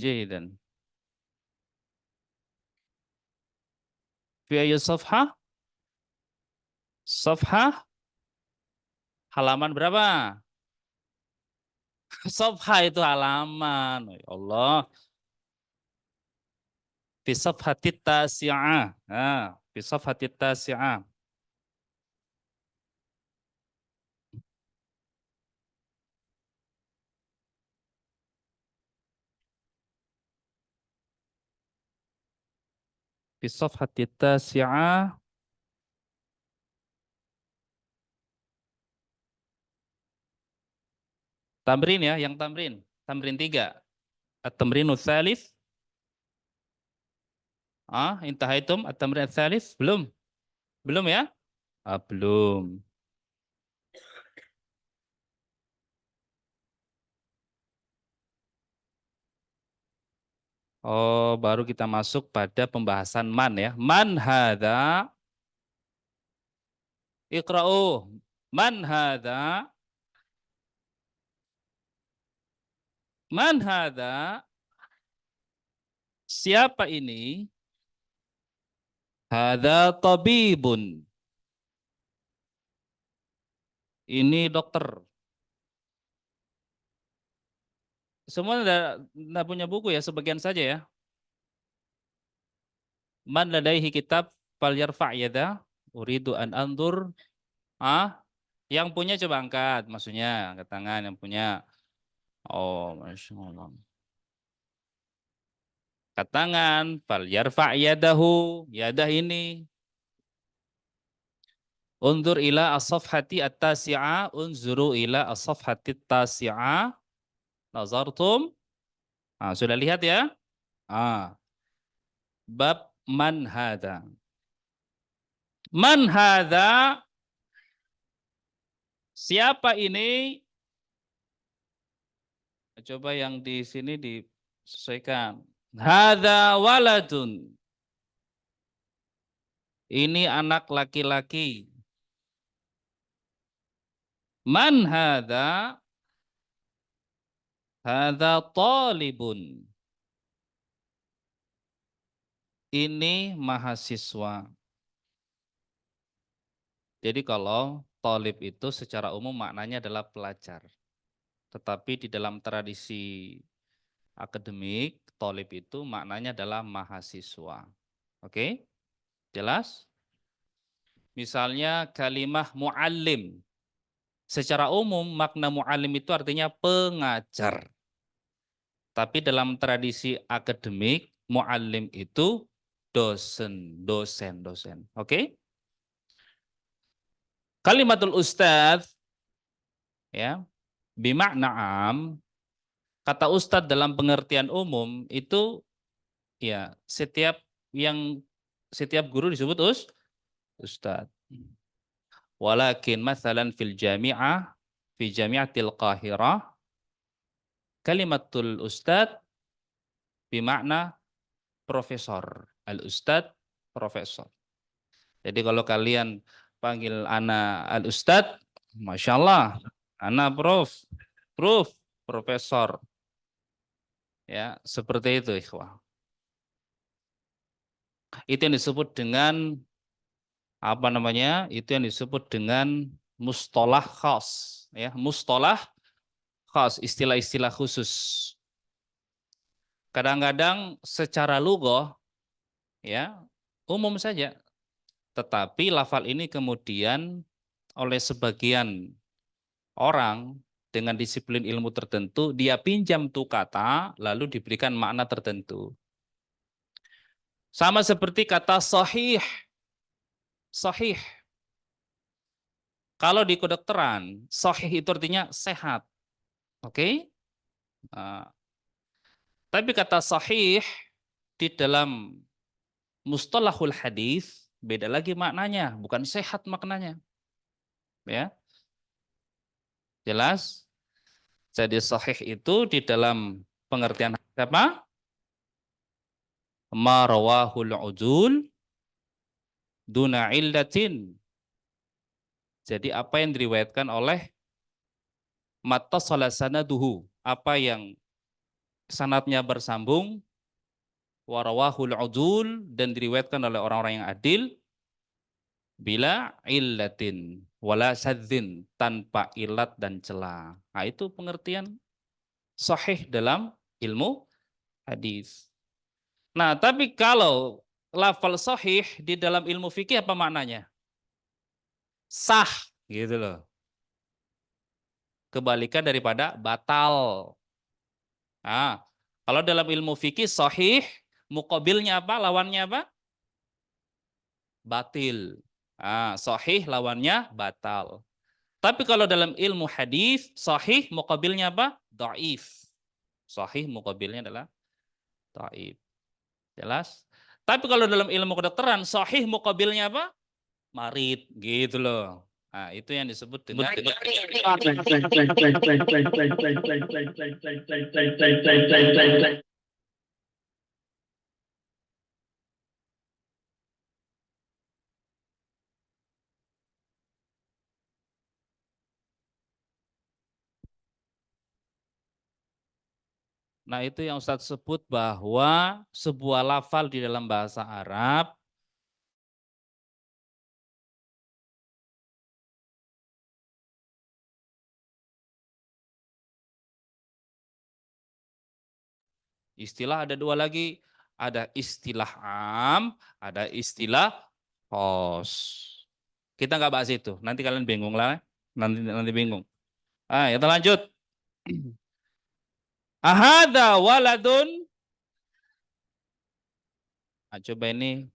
Jaydan. Fi ayyi safhah? Safhah halaman berapa? Safhah itu halaman. Ya Allah. Fi safhatit tasi'ah. Nah, fi safhatit tasi'ah. Fi safhatit tasi'ah. Tamrin ya, yang tamrin. Tamrin 3. At-tamrinu tsalits. Intahaitum at-tamrin tsalits? Belum? Belum ya? Belum. Oh, baru kita masuk pada pembahasan man ya. Man hadza. Iqra'u. Man hadza. Man hadza. Siapa ini? Hadza tabibun. Ini dokter. Semua enggak punya buku ya, sebagian saja ya. Man ladaihi kitab falyarfa' yada. Uridu an anzur. Yang punya coba angkat, maksudnya angkat tangan yang punya. Oh, Masya Allah. Angkat tangan, falyarfa' yadahu. Yadah ini. Unzur ila as-safhati at-tasi'ah, unzuru ila as-safhati at-tasi'ah. Nazartum? Sudah lihat ya? Bab man hadza. Man hadza? Siapa ini? Coba yang di sini disesuaikan. Hadza waladun. Ini anak laki-laki. Man hadza? Hadza talibun. Ini mahasiswa. Jadi kalau talib itu secara umum maknanya adalah pelajar. Tetapi di dalam tradisi akademik, talib itu maknanya adalah mahasiswa. Oke? Jelas? Misalnya kalimah muallim. Secara umum makna muallim itu artinya pengajar. Tapi dalam tradisi akademik, muallim itu dosen. Oke? Kalimatul ustadz ya, bimakna am, kata ustadz dalam pengertian umum itu ya setiap guru disebut ustadz. Walakin masalan fil jami'ah fi jami'atil Qahirah kalimatul ustadz bimakna profesor. Al ustadz profesor. Jadi kalau kalian panggil ana al ustadz, Masya Allah, ana profesor. Ya, seperti itu ikhwah. Itu yang disebut dengan apa namanya? Itu yang disebut dengan mustalah khas, ya, mustalah khas, istilah-istilah khusus. Kadang-kadang secara lugah ya, umum saja, tetapi lafal ini kemudian oleh sebagian orang dengan disiplin ilmu tertentu, dia pinjam tuh kata lalu diberikan makna tertentu. Sama seperti kata sahih. Sahih. Kalau di kedokteran, sahih itu artinya sehat. Oke? Nah, tapi kata sahih di dalam mustalahul hadis beda lagi maknanya, bukan sehat maknanya. Ya. Jelas? Jadi sahih itu di dalam pengertian apa? Ma rawahul udul duna illatin. Jadi apa yang diriwayatkan oleh mattasala sanaduhu, apa yang sanadnya bersambung, warawahul udul, dan diriwayatkan oleh orang-orang yang adil, bila illatin wala sadzin, tanpa ilat dan celah. Nah, itu pengertian sahih dalam ilmu hadis. Nah, tapi kalau lafal sahih di dalam ilmu fikih apa maknanya? Sah, gitu loh. Kebalikan daripada batal. Nah, kalau dalam ilmu fikih sahih, muqabilnya apa? Lawannya apa? Batil. Ah, sahih lawannya batal. Tapi kalau dalam ilmu hadis, sahih muqabilnya apa? Dhaif. Sahih muqabilnya adalah dhaif. Jelas? Tapi kalau dalam ilmu kedokteran, sahih muqabilnya apa? Marid, gitu loh. Nah, itu yang disebut dengan Nah, itu yang Ustadz sebut bahwa sebuah lafal di dalam bahasa Arab istilah ada dua lagi, ada istilah am, ada istilah khos. Kita nggak bahas itu, nanti kalian bingung lah, nanti bingung. Ah, kita lanjut. Ahada waladun. Nah, coba ini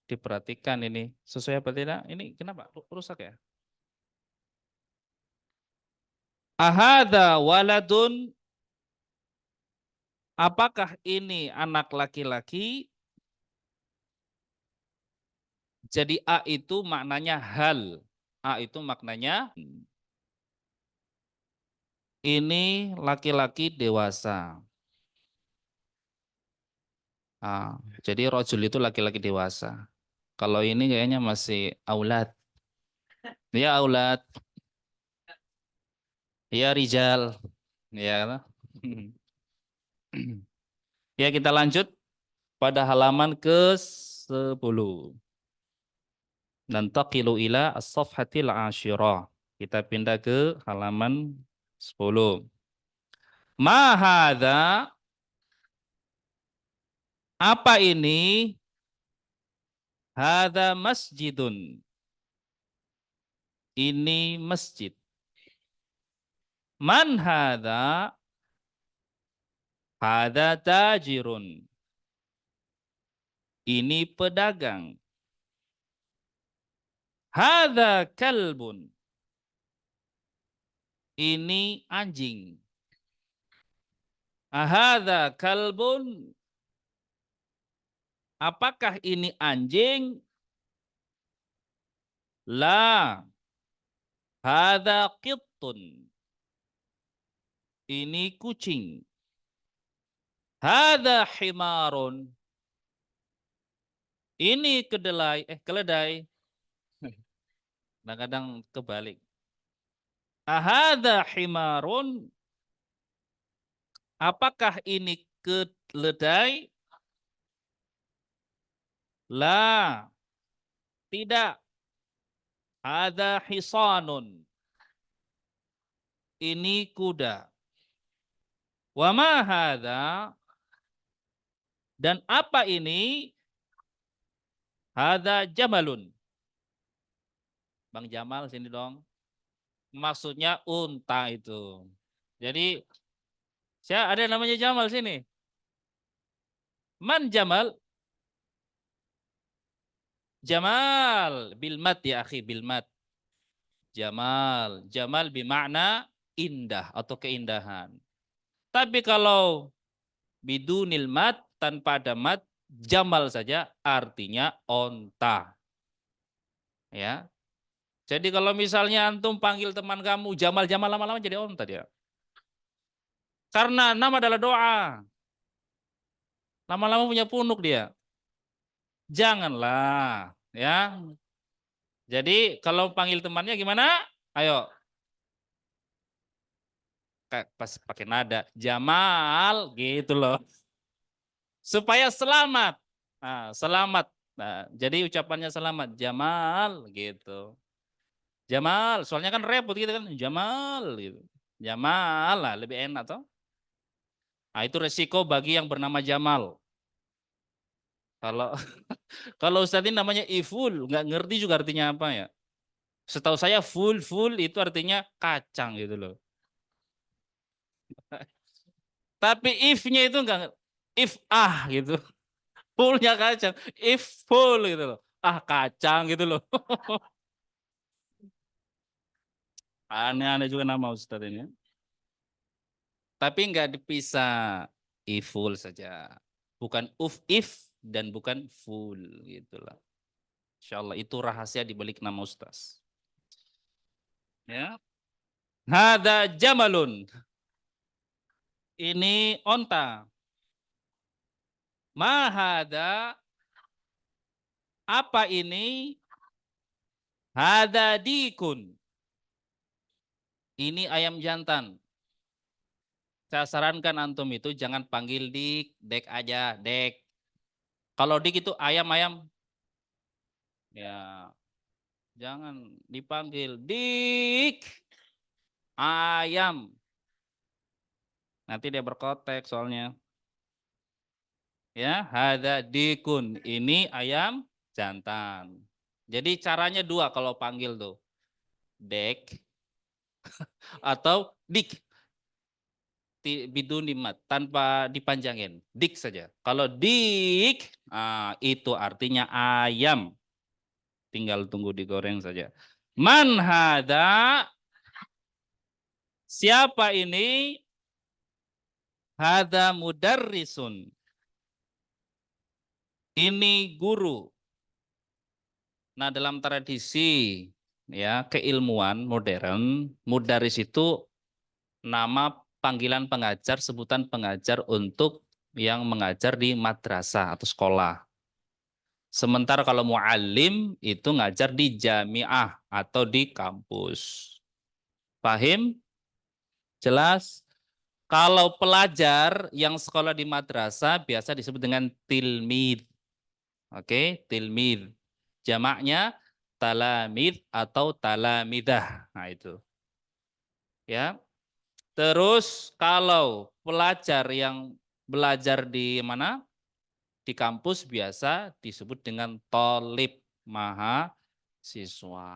diperhatikan ini sesuai apa tidak? Ini kenapa rusak ya? Ahada waladun. Apakah ini anak laki-laki? Jadi A itu maknanya hal. A itu maknanya ini laki-laki dewasa. Ah, jadi rojul itu laki-laki dewasa. Kalau ini kayaknya masih aulad. Ya aulad. Ya rijal. Ya. Ya kita lanjut pada halaman ke-10. Nantaqilu ila as-safhatil asyirah. Kita pindah ke halaman 10. Ma hadza, apa ini? Hadza masjidun. Ini masjid. Man hadza? Hadza tajirun. Ini pedagang. Hadza kalbun. Ini anjing. Ahadza kalbun. Apakah ini anjing? La. Hadza qittun. Ini kucing. Hadza himarun. Ini keledai. Kadang-kadang kebalik. Ahadza himarun. Apakah ini keledai? La. Tidak. Hadza hisanun. Ini kuda. Wa ma hadza? Dan apa ini? Hadza jamalun. Bang Jamal sini dong. Maksudnya unta itu. Jadi saya ada namanya Jamal sini. Man Jamal? Jamal bilmat ya akhi, bilmat. Jamal, Jamal bermakna indah atau keindahan. Tapi kalau bidunil mat, tanpa ada mat, Jamal saja artinya onta. Ya. Jadi kalau misalnya antum panggil teman kamu Jamal, Jamal, lama-lama jadi onta dia. Karena nama adalah doa. Lama-lama punya punuk dia. Janganlah, ya. Jadi kalau panggil temannya gimana? Ayo. pas pakai nada Jamal gitu loh. Supaya selamat. Nah, selamat. Nah, jadi ucapannya selamat Jamal gitu. Jamal, soalnya kan repot gitu kan. Jamal gitu. Jamal lah lebih enak toh. Nah, itu resiko bagi yang bernama Jamal. Kalau kalau Ustadz ini namanya Iful, nggak ngerti juga artinya apa ya. Setahu saya full itu artinya kacang gitu loh. Tapi if-nya itu enggak if gitu. Fullnya kacang. If full gitu loh. Ah kacang gitu loh. Aneh-aneh juga nama Ustadz ini. Tapi enggak dipisah. If full saja. Bukan if dan bukan full gitu lah. Insya Allah itu rahasia di balik nama Ustaz. Ya. Hada jamalun. Ini onta. Mahada. Apa ini? Hada dikun. Ini ayam jantan. Saya sarankan antum itu jangan panggil dik, dek aja, dek. Kalau dik itu ayam-ayam, ya jangan dipanggil dik, ayam. Nanti dia berkotek soalnya. Ya, ada dikun. Ini ayam jantan. Jadi caranya dua kalau panggil tuh. Dek atau dik. Bidun nimat tanpa dipanjangin. Dik saja. Kalau dik, itu artinya ayam. Tinggal tunggu digoreng saja. Man hada? Siapa ini? Hada mudarrisun. Ini guru. Nah, dalam tradisi ya keilmuan modern, mudaris itu nama panggilan pengajar, sebutan pengajar untuk yang mengajar di madrasah atau sekolah. Sementara kalau muallim itu ngajar di jamiah atau di kampus. Pahim? Jelas? Kalau pelajar yang sekolah di madrasah biasa disebut dengan tilmid. Oke, tilmid. Jamaknya talamid atau talamidah. Nah, itu. Ya. Terus kalau pelajar yang belajar di mana? Di kampus biasa disebut dengan tolib, mahasiswa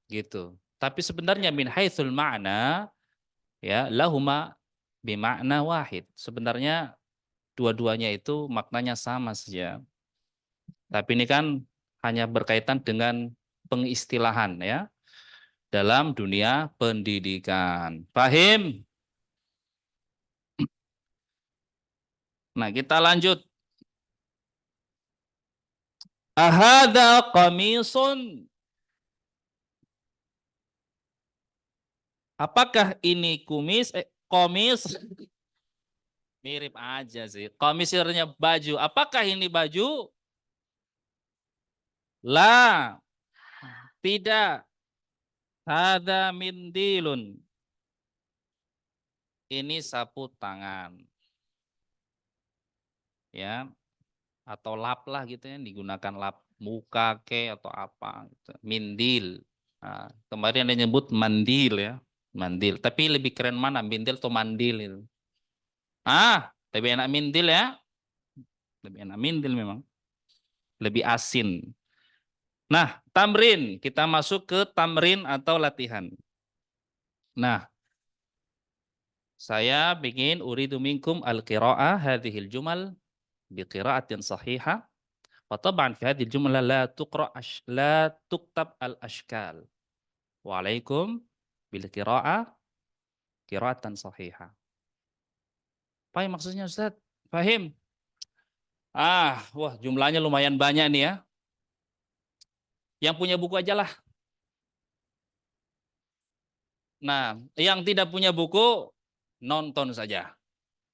gitu. Tapi sebenarnya min haitsul ma'na ya lahuma bimakna wahid. Sebenarnya dua-duanya itu maknanya sama saja. Tapi ini kan hanya berkaitan dengan pengistilahan ya dalam dunia pendidikan. Pahim? Nah, kita lanjut. Ahada qamisun. Apakah ini kumis? Komis mirip aja sih. Komis artinya baju. Apakah ini baju? La, tidak. Hada mindilun. Ini sapu tangan. Ya, atau lap lah gitu ya, digunakan lap muka ke atau apa gitu. Mindil. Nah, kemarin ada nyebut mandil ya. Mandil. Tapi lebih keren mana? Mindil atau mandil itu? Lebih enak mindil ya. Lebih enak mindil memang. Lebih asin. Nah, tamrin. Kita masuk ke tamrin atau latihan. Nah, saya bikin uridu minkum al-qira'ah hadhil jumal biqira'atin sahihah. Wa taban fi hadhil jumlah la tuktab al-ashkal. Wa alaikum bil qira'ah qira'atan sahihah. Apa yang maksudnya Ustaz? Fahim? Wah jumlahnya lumayan banyak nih ya. Yang punya buku aja lah. Nah, yang tidak punya buku, nonton saja.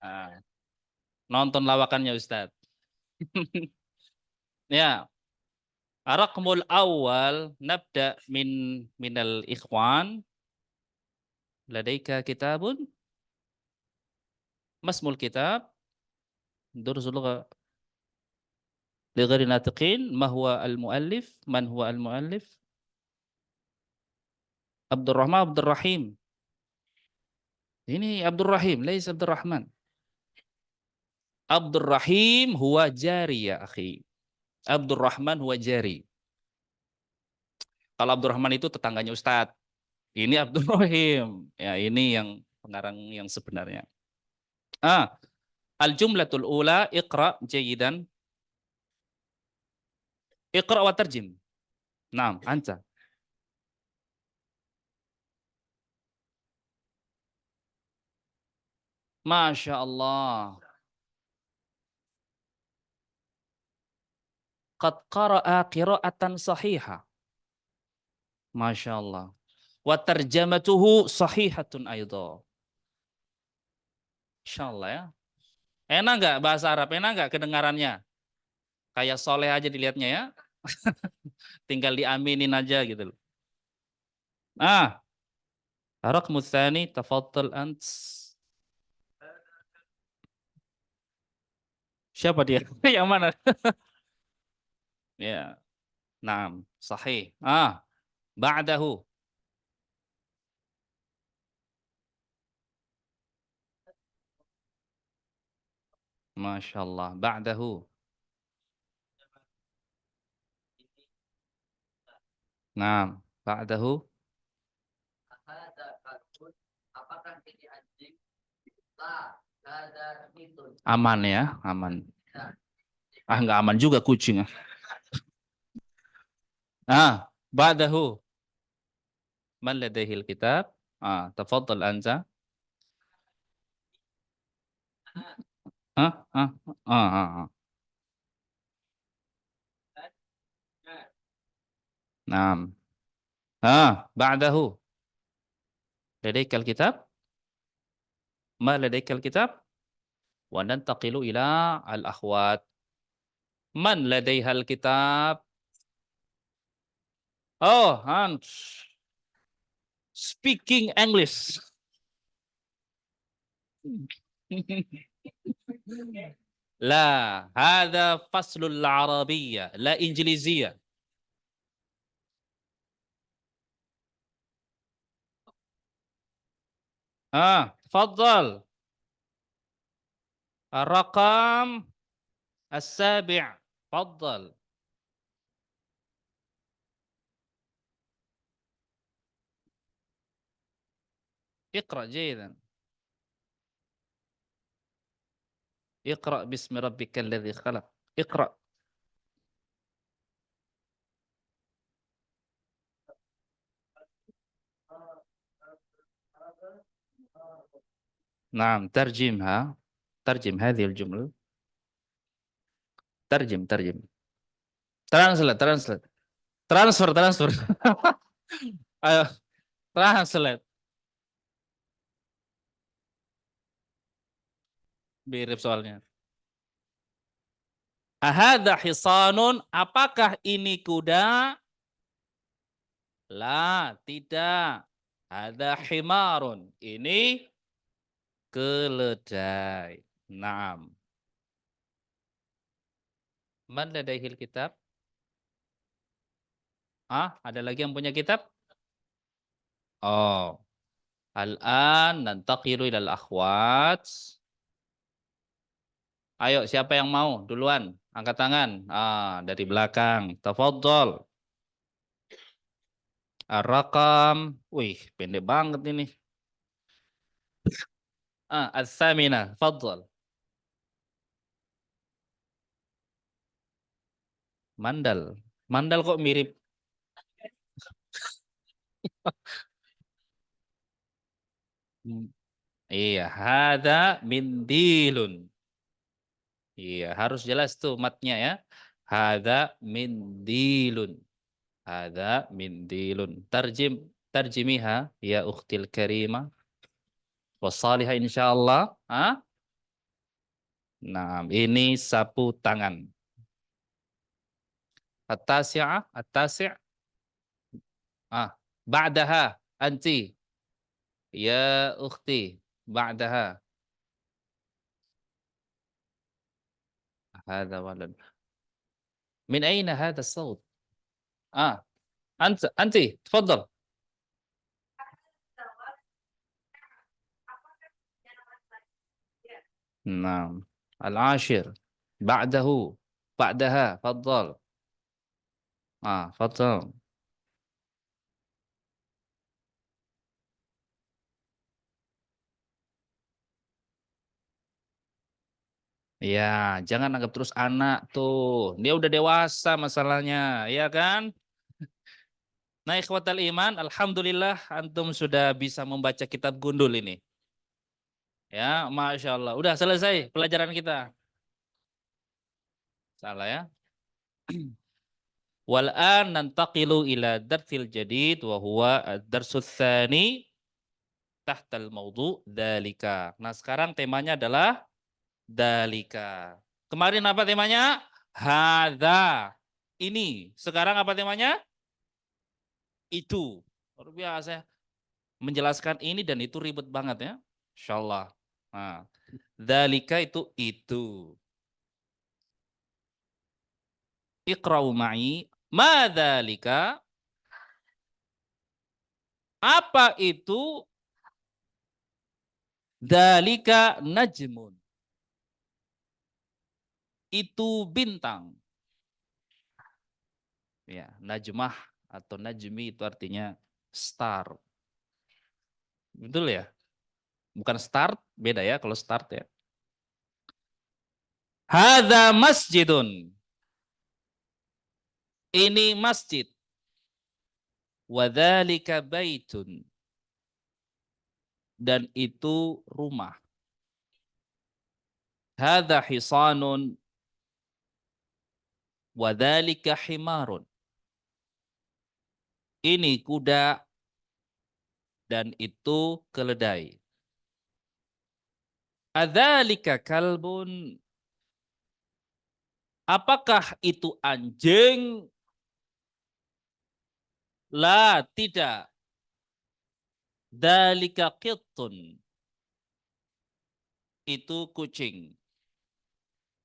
Nah, nonton lawakannya Ustaz. Ya, Raqmul awal nabda min minal ikhwan. Ladaika kitabun? Masmul kitab Dursul lugha li ghairi natiqin ma huwa al-muallif man huwa al-muallif Abdurrahman Abdurrahim. Ini Abdurrahim, laisa Abdurrahman. Abdurrahim huwa jari ya akhi. Abdurrahman huwa jari. Kalau Abdurrahman itu tetangganya Ustadz. Ini Abdurrahim. Ya, ini yang pengarang yang sebenarnya. Al-jumlatul ula iqra jayidan. Iqra wa tarjim. Naam, anta. Masya Allah. Qad qara'a qira'atan sahihah. Masya Allah. Wa tarjamatuhu sahihatun aidha. Masya Allah ya. Enak nggak bahasa Arab? Enak nggak kedengarannya? Kayak soleh aja dilihatnya ya. Tinggal diaminin aja gitu loh. Raqmu tsani, tafaddal ant. Siapa dia? Yang mana? Ya, naam, sahih. Ba'dahu. Masya Allah. Ba'dahu. Naam. Ba'dahu. Aman ya, aman. Nggak aman juga kucing. Ba'dahu. Man ladaihil kitab? Tafaddal anta. Ah, ah, ah. Naam. Ba'dahu. Ladaikal kitab? Ma ladaikal kitab? Wa nantaqilu ila al-akhwat. Man ladaihal kitab? Oh, Hans. Speaking English. لا هذا فصل العربية لا إنجليزية. تفضل. الرقم السابع. تفضل. اقرأ جيدا. اقرأ باسم ربك الذي خلق. اقرأ. نعم ترجمها. ترجم هذه الجملة. ترجم. Translate, translate. Transfer. Ayo, translate. Mirip soalnya. Ahada hisanun, apakah ini kuda? La, tidak. Ada himarun. Ini keledai. Naam. Man ladaihil kitab? Ada lagi yang punya kitab? Oh. Al-an nantaqilu ilal akhwat. Ayo, siapa yang mau? Duluan. Angkat tangan. Dari belakang. Tafadhol. Ar-raqam. Wih, pendek banget ini. Al-thamina. Fadhol. Mandal. Mandal kok mirip. Iya, hada mindilun. Iya, harus jelas tuh matnya ya. Hada mindilun. Hada mindilun. Tarjimiha ya ukhtil karimah. Wassalihah insyaallah. Nah, ini sapu tangan. At-tasi'ah, at-tasi'. Ba'daha anti. Ya ukhti. Ba'daha. هذا ولد. من أين هذا الصوت؟ أنت تفضل. نعم. العاشر بعده، بعدها، تفضل. تفضل. Ya, jangan anggap terus anak tuh. Dia udah dewasa masalahnya, ya kan? Nah, ikhwatal iman, alhamdulillah antum sudah bisa membaca kitab Gundul ini. Ya, Masya Allah. Udah selesai pelajaran kita. Salah ya. Wal'an nantaqilu ila darsil jadid wa huwa ad-darsus tsani tahtal maudu dalika. Nah, sekarang temanya adalah dalika. Kemarin apa temanya? Hadza. Ini. Sekarang apa temanya? Itu. Luar biasa. Menjelaskan ini dan itu ribet banget ya. Insyaallah. Nah, dalika itu. Iqra'u ma'i. Ma dalika? Apa itu? Dalika najmun. Itu bintang. Ya, najmah atau najmi itu artinya star. Betul ya? Bukan start, beda ya kalau start ya. Hadza masjidun. Ini masjid. Wadzalika baitun. Dan itu rumah. Hadza hisanun. Wadzalika himarun. Ini kuda dan itu keledai. Adzalika kalbun. Apakah itu anjing? La, tidak. Dzalika qittun. Itu kucing.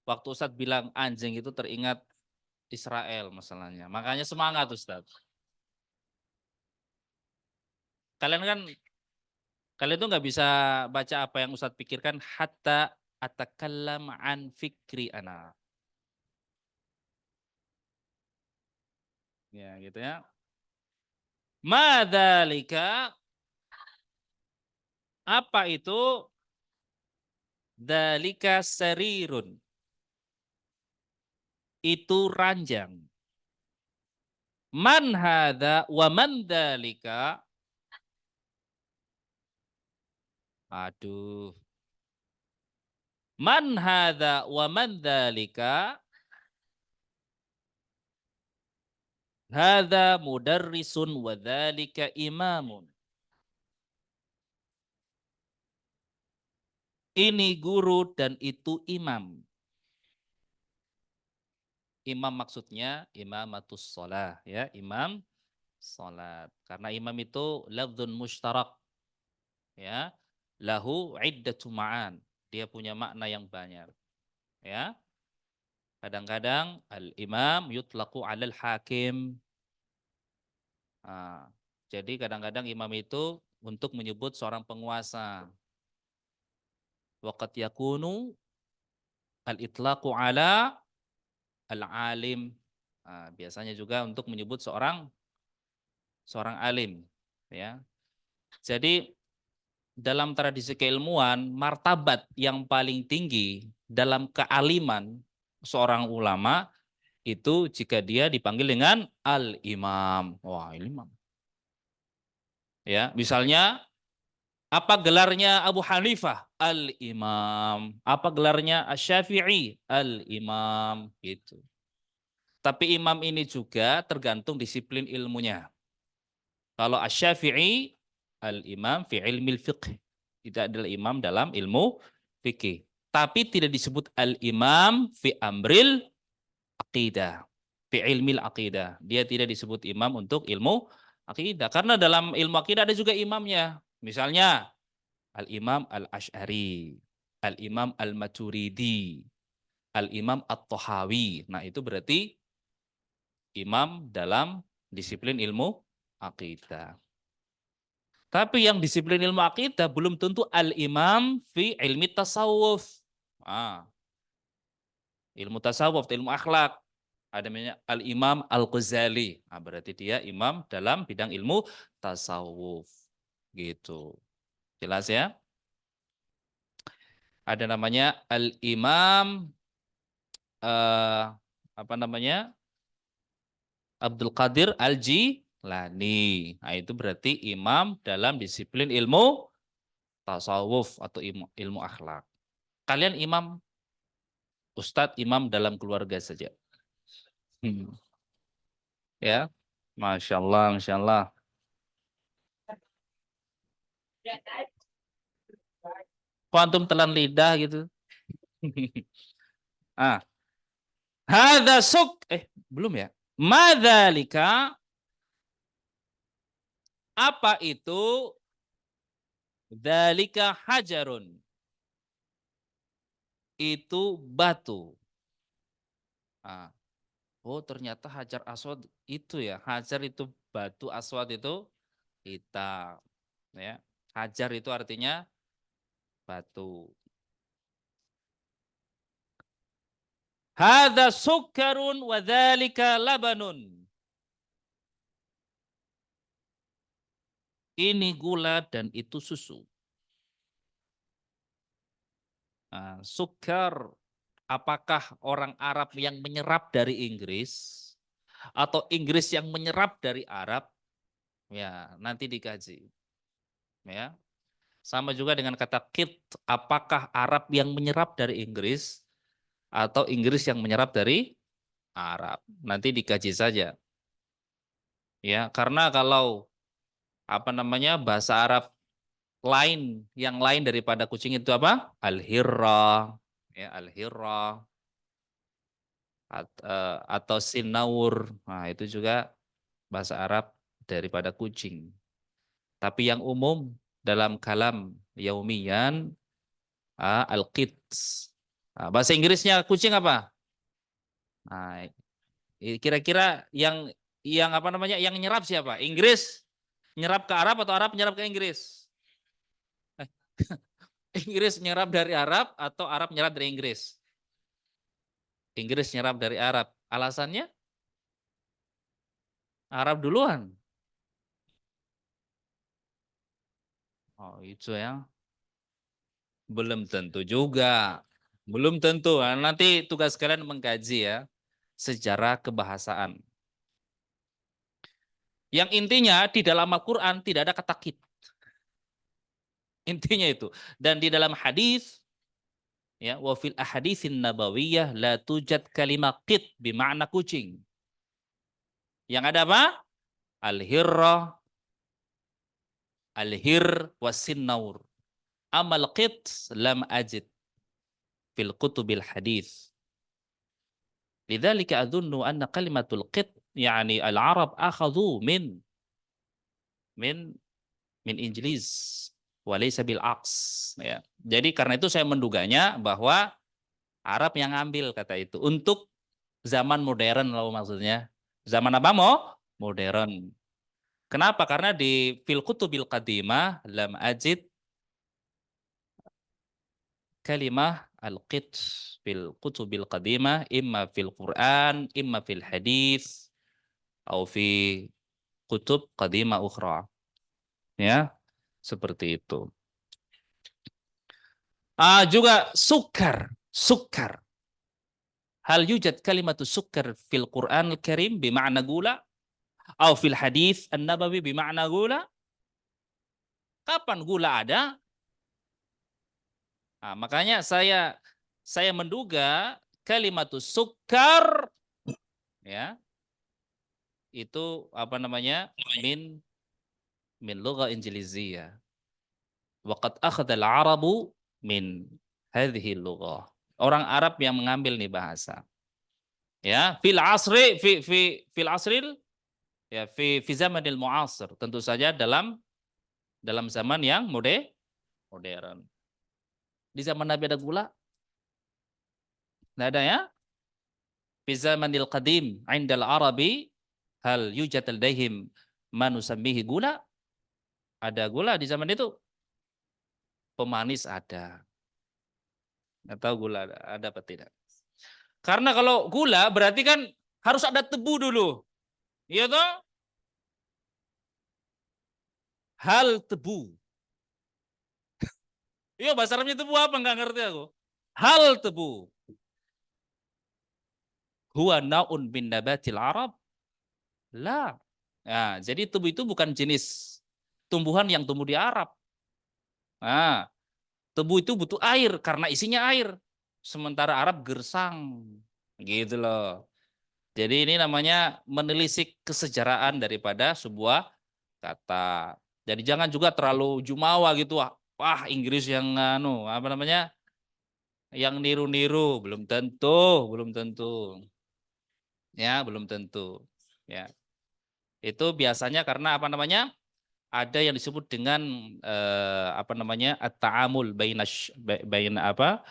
Waktu Ustadz bilang anjing itu teringat Israel masalahnya. Makanya semangat Ustadz. Kalian kan Kalian tuh nggak bisa baca apa yang Ustadz pikirkan hatta atakallam an fikri ana. Ya, gitu ya. Madzalika, apa itu? Dzalika sarirun. Itu ranjang. Man hadza wa man dzalika? Aduh. Man hadza wa man dzalika? Hadza mudarrisun wa dzalika imamun. Ini guru dan itu imam. Imam maksudnya imamatus sholah ya, imam sholat. Karena imam itu lafdzun mushtarak ya, lahu iddatu ma'an. Dia punya makna yang banyak ya. Kadang-kadang al-imam yutlaqu 'alal hakim. Nah, jadi kadang-kadang imam itu untuk menyebut seorang penguasa. Waqad yakunu al-itlaqu 'ala al-alim. Nah, biasanya juga untuk menyebut seorang seorang alim ya. Jadi dalam tradisi keilmuan, martabat yang paling tinggi dalam kealiman seorang ulama itu jika dia dipanggil dengan al-imam. Wah, imam. Ya, misalnya apa gelarnya Abu Hanifah? Al-imam. Apa gelarnya Asy-Syafi'i? Al-imam gitu. Tapi imam ini juga tergantung disiplin ilmunya. Kalau Asy-Syafi'i al-imam fi ilmil fiqh. Tidak adalah imam dalam ilmu fikih. Tapi tidak disebut al-imam fi amril aqidah. Fi ilmil aqidah. Dia tidak disebut imam untuk ilmu aqidah. Karena dalam ilmu aqidah ada juga imamnya. Misalnya al-imam al-Asy'ari, al-imam al-Maturidi, Al-Imam At-Tahawi. Nah, itu berarti imam dalam disiplin ilmu akidah. Tapi yang disiplin ilmu akidah belum tentu al-imam fi ilmi tasawuf. Ah, ilmu tasawuf, ilmu akhlak. Ada namanya al-imam al-Ghazali. Nah, berarti dia imam dalam bidang ilmu tasawuf. Gitu. Jelas ya? Ada namanya al-imam apa namanya? Abdul Qadir Al-Jilani. Nah, itu berarti imam dalam disiplin ilmu tasawuf atau ilmu akhlak. Kalian imam, ustadz imam dalam keluarga saja. Hmm. Ya, Masya Allah, Masya Allah. Kok antum telan lidah gitu? Ah, hadza suk. Belum ya? Madzalika, apa itu? Dzalika hajarun. Itu batu. Ah, oh, ternyata Hajar Aswad itu ya. Hajar itu batu, Aswad itu hitam. Ya. Hajar itu artinya batu. Hadza sukkarun wa dzalika labanun. Ini gula dan itu susu. Nah, sukar, apakah orang Arab yang menyerap dari Inggris atau Inggris yang menyerap dari Arab? Ya, nanti dikaji. Ya, sama juga dengan kata kit, apakah Arab yang menyerap dari Inggris atau Inggris yang menyerap dari Arab? Nanti dikaji saja. Ya, karena kalau apa namanya bahasa Arab lain yang lain daripada kucing itu apa? Al-hirra, ya al-hirra atau sinaur. Nah, itu juga bahasa Arab daripada kucing. Tapi yang umum dalam kalam yaumiyan al-qits. Nah, bahasa Inggrisnya kucing apa? Nah, kira-kira yang apa namanya? Yang nyerap siapa? Inggris nyerap ke Arab atau Arab nyerap ke Inggris? Eh, Inggris nyerap dari Arab atau Arab nyerap dari Inggris? Inggris nyerap dari Arab. Alasannya Arab duluan. Oh, itu ya. Belum tentu juga. Belum tentu. Nah, nanti tugas kalian mengkaji ya sejarah kebahasaan. Yang intinya di dalam Al-Qur'an tidak ada kata kit. Intinya itu. Dan di dalam hadis ya wa fil ahaditsin nabawiyah la tujad kalimah qit bermakna kucing. Yang ada apa? Al-hirra, al-hir wasinnaur. Amal qit lam ajid fil kutubil hadis. Lidzalika adunnu anna kalimatul qit yani al-Arab akhadhu min min Injiliz walaysa bil aqs ya. Jadi karena itu saya menduganya bahwa Arab yang ngambil kata itu untuk zaman modern loh maksudnya. Zaman apa mau? Modern. Kenapa? Karena di fil kutubil qadimah lam ajid kalimah al-qit fil kutubil qadimah imma fil Quran, imma fil hadis atau fi kutub qadimah ukhra. Ya, seperti itu. Juga sukar, sukar. Hal yujad kalimatu sukar fil Quran al-Karim bima'na gula atau fil hadis an-nabawi bima'na gula? Kapan gula ada? Makanya saya menduga kalimatus sukar ya itu apa namanya min lugha injiliziyah. Waqad akhadha al-arabu min hadhihi lughah. Orang Arab yang mengambil nih bahasa. Ya, fil asril ya fi zamanil muasir. Tentu saja dalam zaman yang modern. Di zaman Nabi ada gula? Nggak ada ya? Fi zamanil qadim 'indal Arabi hal yujad ladaihim ma nusammihi gula? Ada gula di zaman itu? Pemanis ada. Nggak tahu gula ada apa tidak. Karena kalau gula berarti kan harus ada tebu dulu. Iya toh? Hal tebu. Iya bahasa Arabnya tebu apa? Nggak ngerti aku. Hal tebu. Huwa naun bin nabatil Arab. Lah. Nah, jadi tebu itu bukan jenis tumbuhan yang tumbuh di Arab. Nah, tebu itu butuh air karena isinya air. Sementara Arab gersang. Gitu loh. Jadi ini namanya menelisik kesejarahan daripada sebuah kata. Jadi jangan juga terlalu jumawa gitu. Wah, Inggris yang apa namanya? Yang niru-niru, belum tentu, belum tentu. Ya, belum tentu. Ya. Itu biasanya karena apa namanya? Ada yang disebut dengan apa namanya? At-ta'amul baina apa?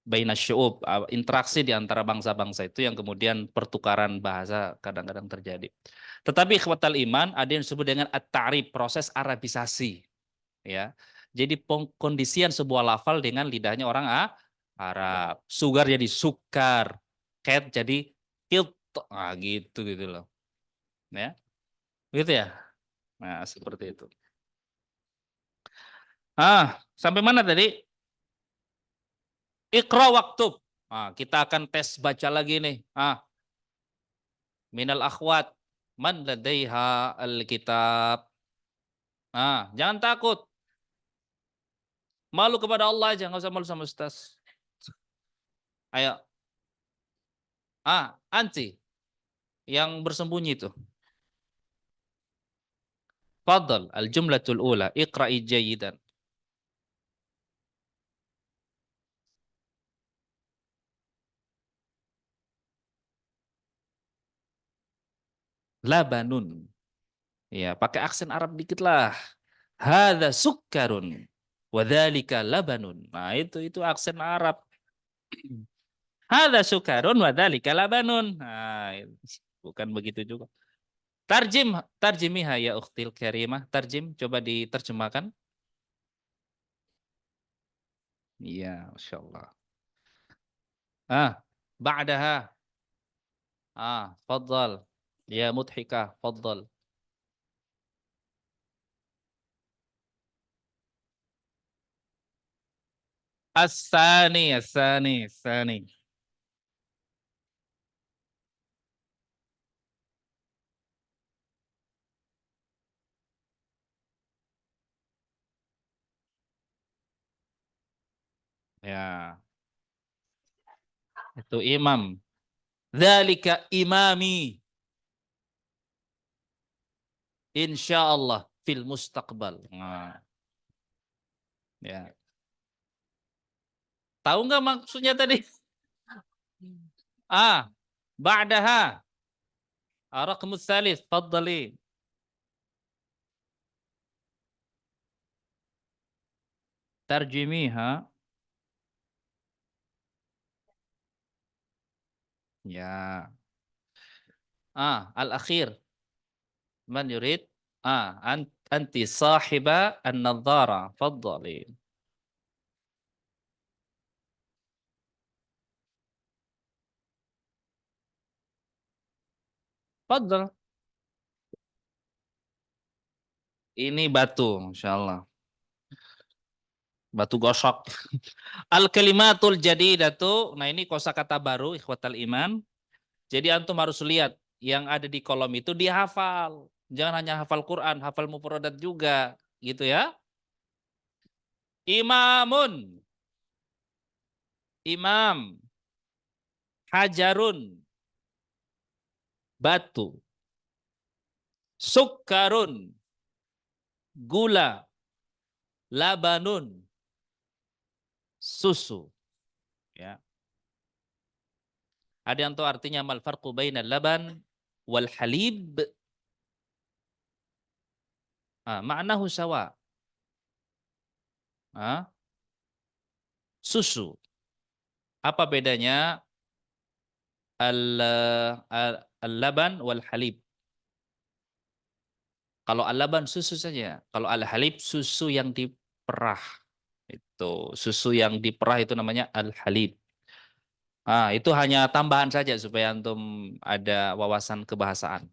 Baina syu'ub, interaksi di antara bangsa-bangsa itu yang kemudian pertukaran bahasa kadang-kadang terjadi. Tetapi ikhwatal iman ada yang disebut dengan at-ta'rib, proses arabisasi, ya. Jadi kondisian sebuah lafal dengan lidahnya orang Arab. Sugar jadi sukar, cat jadi kilt, gitu gitu loh, ya. Gitu ya. Nah, seperti itu. Sampai mana tadi? Iqra waktub. Kita akan tes baca lagi nih. Minal akhwat man ladaiha alkitab. Jangan takut. Malu kepada Allah aja, nggak usah malu sama ustaz. Ayo. Anti yang bersembunyi itu. Fadal al-jumlatul ula. Iqra'i jayidan. Labanun. Ya, pakai aksen Arab dikit lah. Hadza sukkarun. Wadzalika labanun. Nah, itu aksen Arab. Hadza sukkarun wadzalika labanun. Bukan begitu juga. Tarjimiha ya ukhtil karimah. Coba diterjemahkan. Iya, Masya Allah. Ba'daha. Faddal. Ya mudhika, faddal. As-sani. Ya, itu imam. Dzalika imami. Insyaallah fil mustaqbal. Ya. Tahu nggak maksudnya tadi? Ah, ba'daha. Raqmus tsalits, faddali. Tarjimiha. Ya. Al-akhir. Man yurid? Anti sahiba an-nadhara. Faddali. Faddal. Ini batu, insyaallah. Batu gosok. Al-kalimatul jadidatu. Nah, ini kosakata baru ikhwatal iman. Jadi antum harus lihat yang ada di kolom itu dihafal. Jangan hanya hafal Quran, hafal mufradat juga, gitu ya. Imamun, imam, hajarun, batu, sukkarun, gula, labanun, susu, ya. Ada yang tahu artinya mal farqu bainal laban wal halib? Ma'nahu sawa. Susu. Apa bedanya al-laban wal halib? Kalau al-laban susu saja. Kalau al-halib susu yang diperah. Itu susu yang diperah itu namanya al-halib. Ah, itu hanya tambahan saja supaya antum ada wawasan kebahasaan.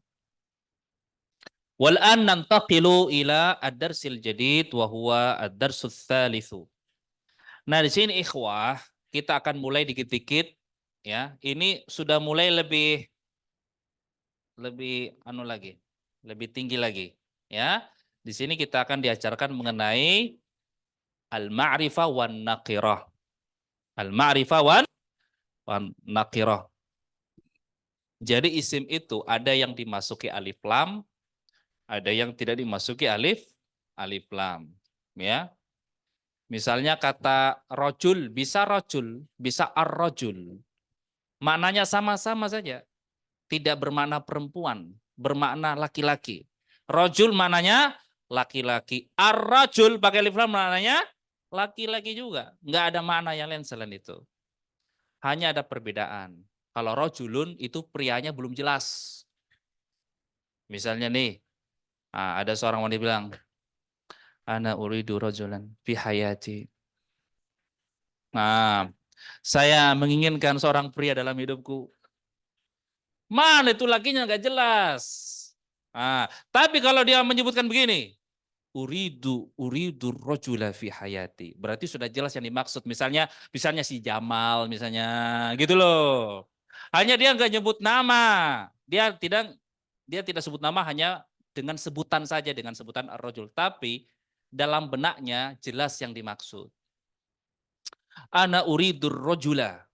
Wal an nantaqilu ila ad-darsil jadid wa huwa ad-darsus tsalitsu. Nah, di sini ikhwah, kita akan mulai dikit-dikit ya. Ini sudah mulai lebih lebih anu lagi. Lebih tinggi lagi, ya. Di sini kita akan diajarkan mengenai al-ma'rifah wan naqirah. Al-ma'rifah wan naqirah. Jadi isim itu ada yang dimasuki alif lam, ada yang tidak dimasuki alif lam, ya. Misalnya kata rojul, bisa ar-rojul. Maknanya sama-sama saja, tidak bermakna perempuan, bermakna laki-laki. Rojul maknanya laki-laki, ar-rojul pakai alif lam maknanya laki-laki juga. Nggak ada makna yang lain selain itu. Hanya ada perbedaan. Kalau rojulun itu prianya belum jelas. Misalnya nih, ada seorang wanita bilang, ana uridu rojulan fi hayati. Nah, saya menginginkan seorang pria dalam hidupku. Mana itu lakinya nggak jelas. Tapi kalau dia menyebutkan begini, uridu rojula fi hayati. Berarti sudah jelas yang dimaksud. Misalnya si Jamal, misalnya gitu loh. Hanya dia nggak nyebut nama. Dia tidak sebut nama, hanya dengan sebutan saja, dengan sebutan ar-rajul. Tapi dalam benaknya jelas yang dimaksud. Ana uridur rojula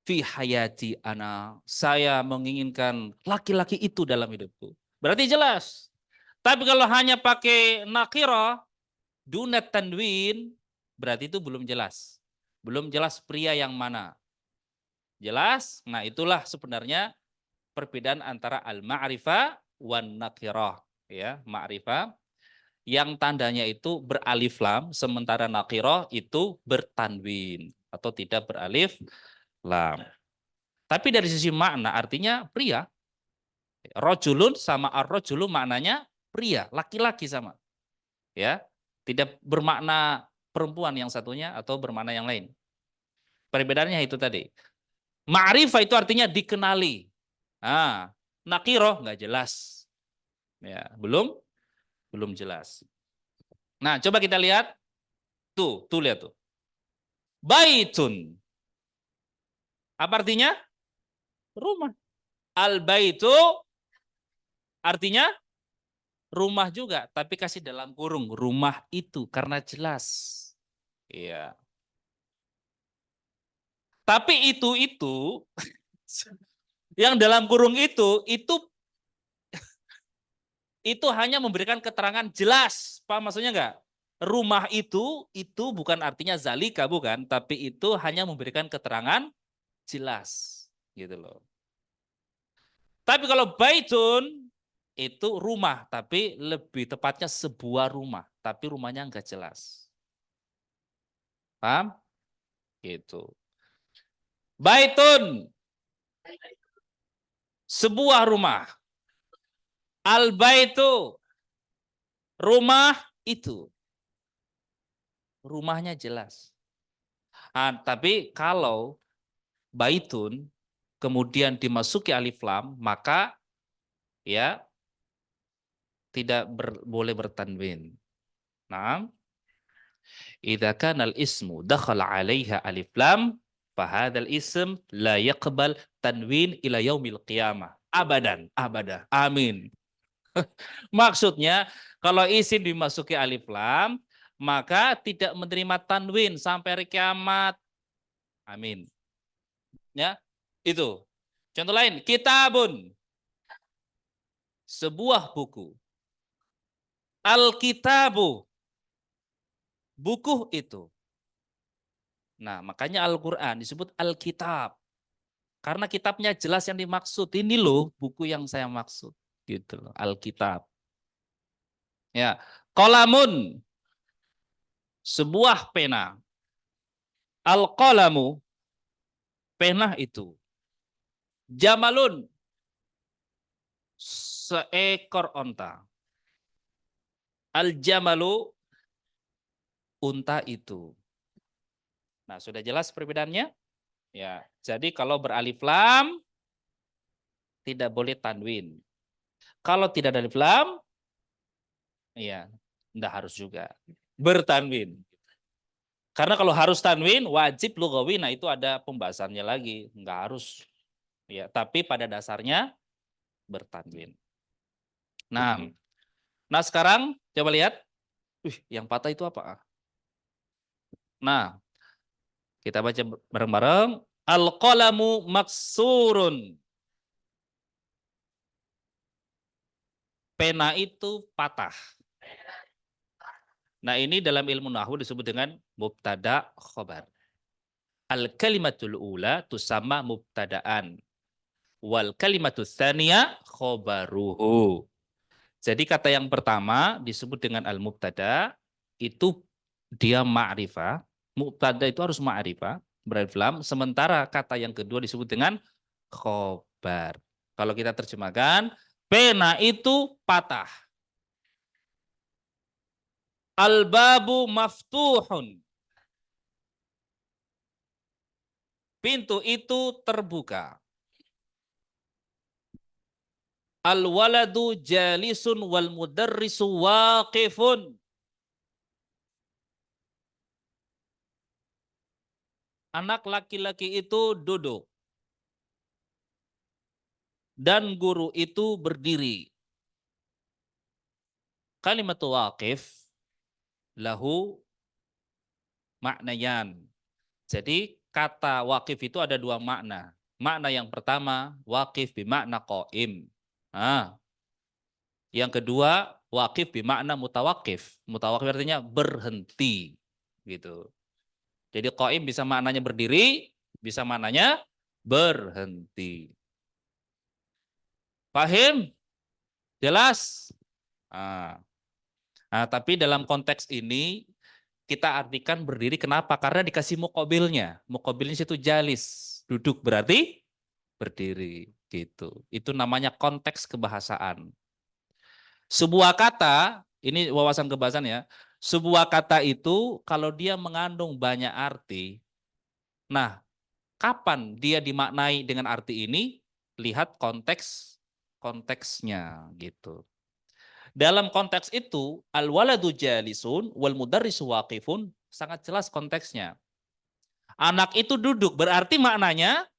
fi hayati ana. Saya menginginkan laki-laki itu dalam hidupku. Berarti jelas. Tapi kalau hanya pakai nakirah, dunat tanwin, berarti itu belum jelas. Belum jelas pria yang mana. Jelas? Nah, itulah sebenarnya perbedaan antara al-ma'rifah wan nakirah. Ya, ma'rifah yang tandanya itu beralif lam, sementara nakirah itu bertanwin atau tidak beralif lam. Tapi dari sisi makna artinya pria. Rojulun sama ar-rojulu maknanya pria, laki-laki sama. Ya, tidak bermakna perempuan yang satunya atau bermakna yang lain. Perbedaannya itu tadi. Ma'rifah itu artinya dikenali. Nakiroh nggak jelas. Ya, belum jelas. Nah, coba kita lihat. Tuh lihat tuh. Baitun. Apa artinya? Rumah. Al-baitu artinya rumah juga, tapi kasih dalam kurung. Rumah itu karena jelas. Iya. Tapi itu yang dalam kurung itu hanya memberikan keterangan jelas. Paham maksudnya enggak? Rumah itu bukan artinya zalika, bukan, tapi itu hanya memberikan keterangan jelas gitu loh. Tapi kalau baitun itu rumah, tapi lebih tepatnya sebuah rumah, tapi rumahnya enggak jelas. Paham? Gitu. Baitun sebuah rumah. Al baitu rumah itu. Rumahnya jelas. Tapi kalau baitun kemudian dimasuki alif lam, maka ya tidak boleh bertanwin. Nah, idza kana al-ismu dakhala 'alaiha alif lam, fahadzal ism la yaqbal tanwin ila yaumil qiyamah. Abada. Amin. Maksudnya kalau isim dimasuki alif lam, maka tidak menerima tanwin sampai hari kiamat. Amin. Ya, itu. Contoh lain, kitabun. Sebuah buku. Al-kitabu. Buku itu. Nah, makanya Al-Quran disebut Al-Kitab. Karena kitabnya jelas yang dimaksud. Ini loh buku yang saya maksud. Gitu loh, Al-Kitab. Ya, qalamun. Sebuah pena. Al-qalamu. Pena itu. Jamalun, seekor onta. Al-jamalu, unta itu. Nah, sudah jelas perbedaannya? Ya. Jadi kalau beralif lam tidak boleh tanwin. Kalau tidak ada alif lam, ya, enggak harus juga bertanwin. Karena kalau harus tanwin wajib lugawi, nah itu ada pembahasannya lagi, enggak harus. Ya, tapi pada dasarnya bertanwin. Nah, nah sekarang coba lihat, yang patah itu apa? Nah, kita baca bareng-bareng. Al-qalamu maksurun. Pena itu patah. Nah, ini dalam ilmu nahwu disebut dengan mubtada khobar. Al-kalimatul ula tusamma mubtadaan. Wal kalimatul tsaniyah khobaruhu. Jadi kata yang pertama disebut dengan al-mubtada, itu dia ma'rifah. Mubtada itu harus ma'rifah, beralif lam. Sementara kata yang kedua disebut dengan khobar. Kalau kita terjemahkan, pena itu patah. Al-babu maftuhun. Pintu itu terbuka. Al-waladu jalisun wal mudarrisu waqifun. Anak laki-laki itu duduk. Dan guru itu berdiri. Kalimat waqif lahu maknayan. Jadi kata waqif itu ada dua makna. Makna yang pertama, waqif bimakna qaim. Nah, yang kedua, waqif bimakna mutawakif. Mutawakif artinya berhenti. Gitu. Jadi qaim bisa maknanya berdiri, bisa maknanya berhenti. Paham? Jelas? Nah, tapi dalam konteks ini kita artikan berdiri kenapa? Karena dikasih mukobilnya. Mukobilnya situ jalis, duduk berarti berdiri gitu. Itu namanya konteks kebahasaan. Sebuah kata, ini wawasan kebahasan ya. Sebuah kata itu kalau dia mengandung banyak arti, nah, kapan dia dimaknai dengan arti ini? Lihat konteksnya gitu. Dalam konteks itu, al-waladu jalisun wal mudarrisu waqifun, sangat jelas konteksnya. Anak itu duduk, berarti maknanya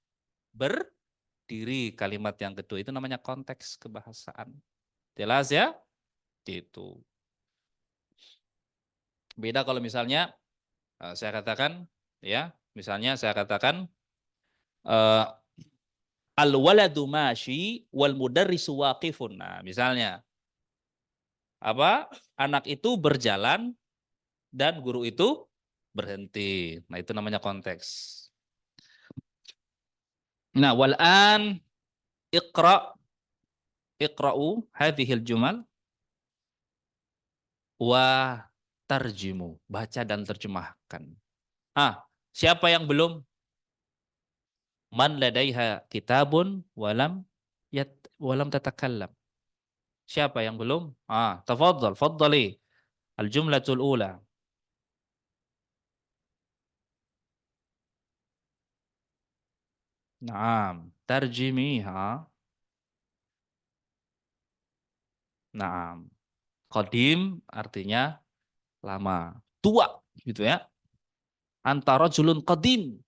berdiri. Kalimat yang kedua itu namanya konteks kebahasaan. Jelas ya? Gitu. Beda kalau misalnya saya katakan ya, misalnya saya katakan al-waladu masyi wal mudarrisu waqifun. Nah, misalnya apa? Anak itu berjalan dan guru itu berhenti. Nah, itu namanya konteks. Nah, wal'an iqra iqra'u hadhil jumal wa tarjimu. Baca dan terjemahkan. Siapa yang belum? Man ladaiha kitabun walam tatakallam. Siapa yang belum? Tafadhal, faddali. Al-jumlatul ula. Naam, tarjimiha. Naam. Qadim artinya lama, tua gitu ya. Antara julun qadim.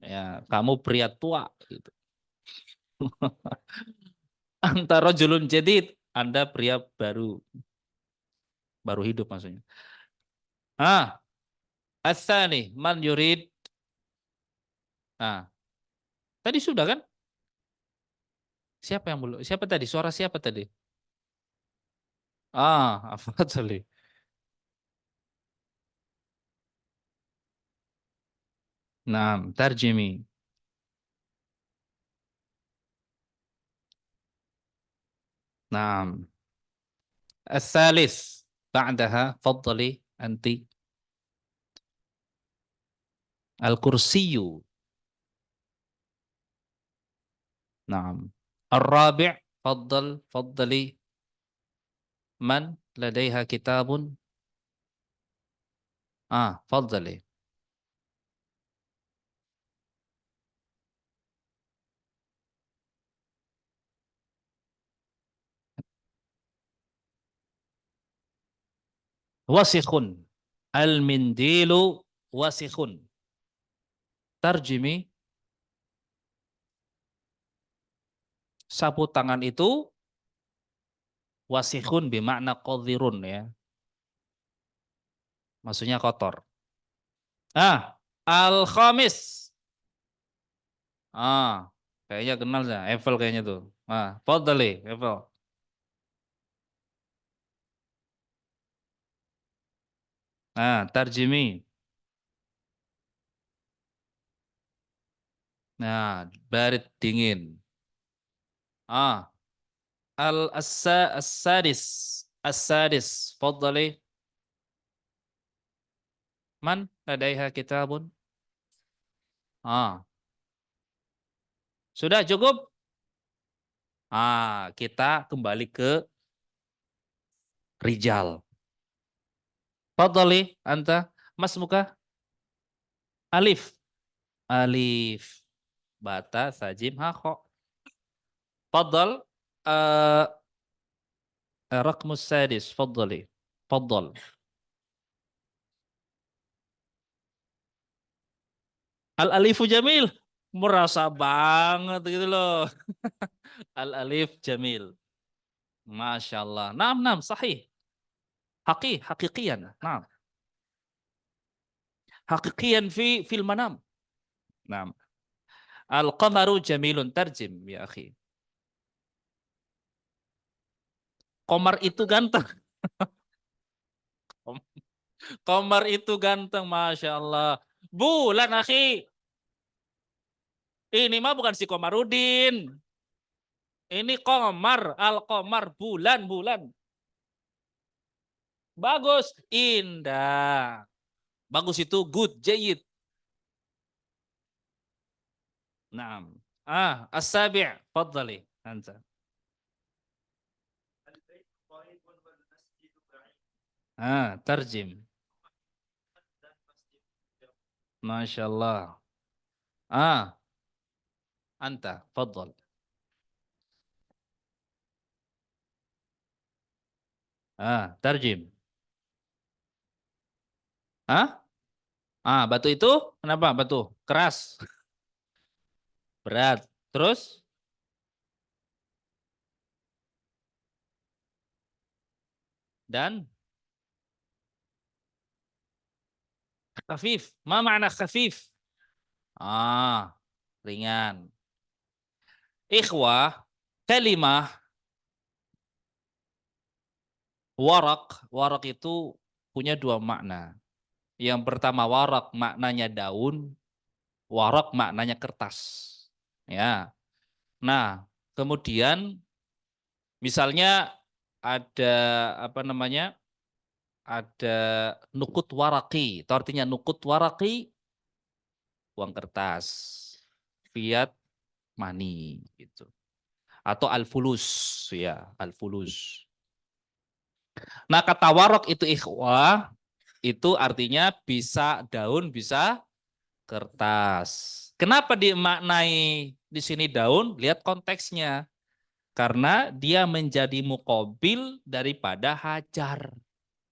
Ya, kamu pria tua gitu. Antara julun jadid, Anda pria baru hidup maksudnya. Asani man yurid. Nah, tadi sudah kan? Siapa yang belum? Siapa tadi? Suara siapa tadi? Apa tadi? Naam, tarjimi. Naam. الثالث بعدها فضلي أنت. Al-kursiyu. Naam. Ar-rabi', faddal, faddali. Man ladaiha kitabun? Faddali. Wasikhun. Al-mindilu wasikhun. Tarjimi, sapu tangan itu wasikhun bermakna qadirun ya. Maksudnya kotor. Al-khamis. Ah, kayaknya kenal ya, Eiffel kayaknya tuh. Fadli, Eiffel. Tarjimi. Barit dingin. Ah, as-sadis. As-sadis. Fadli. Man ladaiha kitabun? Ah, sudah cukup? Kita kembali ke Rijal. Fadli, anta. Mas muka. Alif. Alif. Bata, sajim, ha, kho. Fadl. Uh, Raqmus sadis. Fadli. Fadl. Al-alifu jamil. Merasa banget gitu loh. Al-alif jamil. Masya Allah. Naam, naam, sahih. Hakikian. Naam. Hakikian fil manam. Naam. Al-qamaru jamilun tarjim, ya akhi. Komar itu ganteng. Komar itu ganteng, Masya Allah. Bulan, akhi. Ini mah bukan si Komarudin. Ini Komar, Al-Komar, bulan. Bagus, indah. Bagus itu good, jayid. Naam. As-sabi', fadhali. Anta. Tarjim. Masya Allah. Ah, anta, fadhal. Tarjim. Ah, batu itu kenapa batu? Keras, berat. Terus dan khafif. Ma makna khafif? Ringan. Ikhwah, kalimah warak itu punya dua makna. Yang pertama warak maknanya daun, warak maknanya kertas. Ya. Nah, kemudian misalnya ada apa namanya? Ada nukut waraki. Itu artinya nukut waraki uang kertas. Fiat money gitu. Atau al-fulus ya, al-fulus. Nah, kata warok itu ikhwah itu artinya bisa daun, bisa kertas. Kenapa dimaknai di sini daun? Lihat konteksnya. Karena dia menjadi mukobil daripada hajar.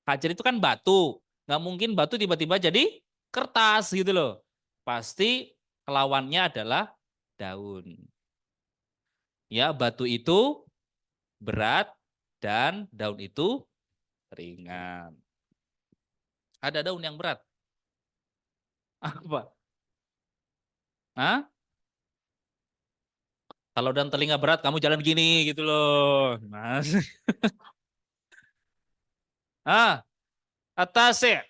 Hajar itu kan batu. Nggak mungkin batu tiba-tiba jadi kertas gitu loh. Pasti lawannya adalah daun. Ya, batu itu berat dan daun itu ringan. Ada daun yang berat. Apa? Hah? Kalau dan telinga berat, kamu jalan gini gitu loh. Mas. Atas ya.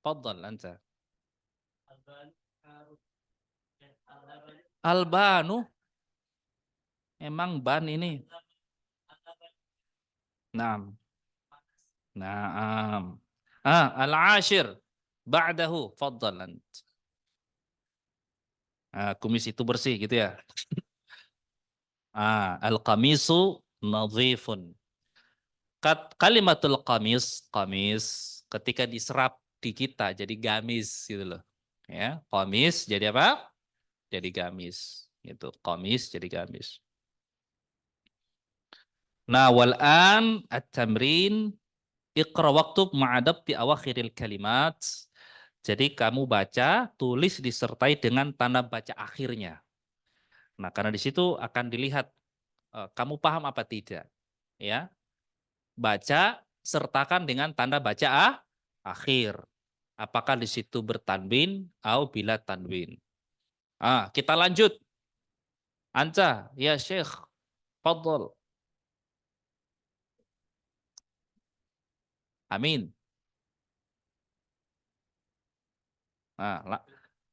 Fadal anta. Albanu. Emang ban ini. Naam. Naam. Al-ashir. Ba'dahu. Fadal ant. Kumis itu bersih gitu ya. Al-qamisu nadhifun. Kalimatul qamis, qamis ketika diserap di kita jadi gamis gitu loh. Ya, qamis jadi apa? Jadi gamis. Itu qamis jadi gamis. Nah, wal an at-tamrin iqra waktub ma'adab di awakhiril kalimat. Jadi kamu baca, tulis disertai dengan tanda baca akhirnya. Nah, karena di situ akan dilihat kamu paham apa tidak. Ya, baca sertakan dengan tanda baca akhir. Apakah di situ bertanwin atau bila tanwin. Kita lanjut. Anta, ya Syekh, fadl. Amin.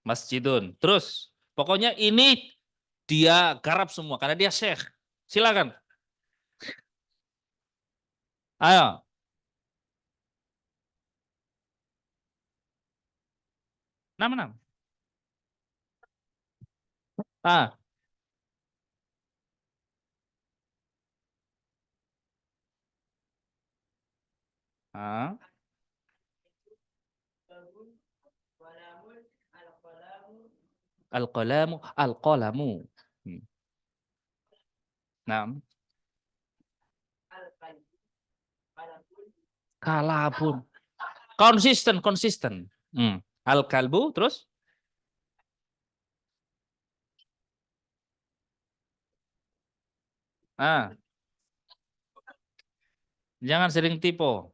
Masjidun. Terus, pokoknya ini dia garap semua karena dia Syekh. Silakan. Ayo. Nama-nama. Ah, ah. Al-qalamu, al-qalamu. Hmm. Nah, kalabun. Konsisten, konsisten. Al-kalbu, terus? Ah, jangan sering tipu.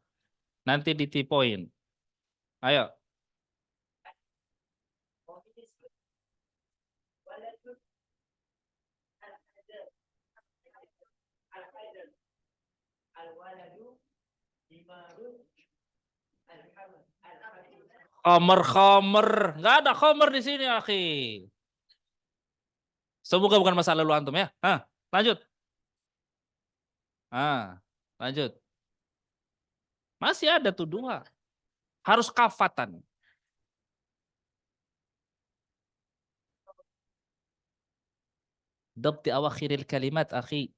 Nanti ditipoin. Ayo. Khomer, khomer. Nggak ada khomer di sini, akhi. Semoga bukan masa lalu antum ya. Lanjut. Lanjut. Masih ada tuh dua. Harus kafatan. Dabti awakhiril kalimat, akhi.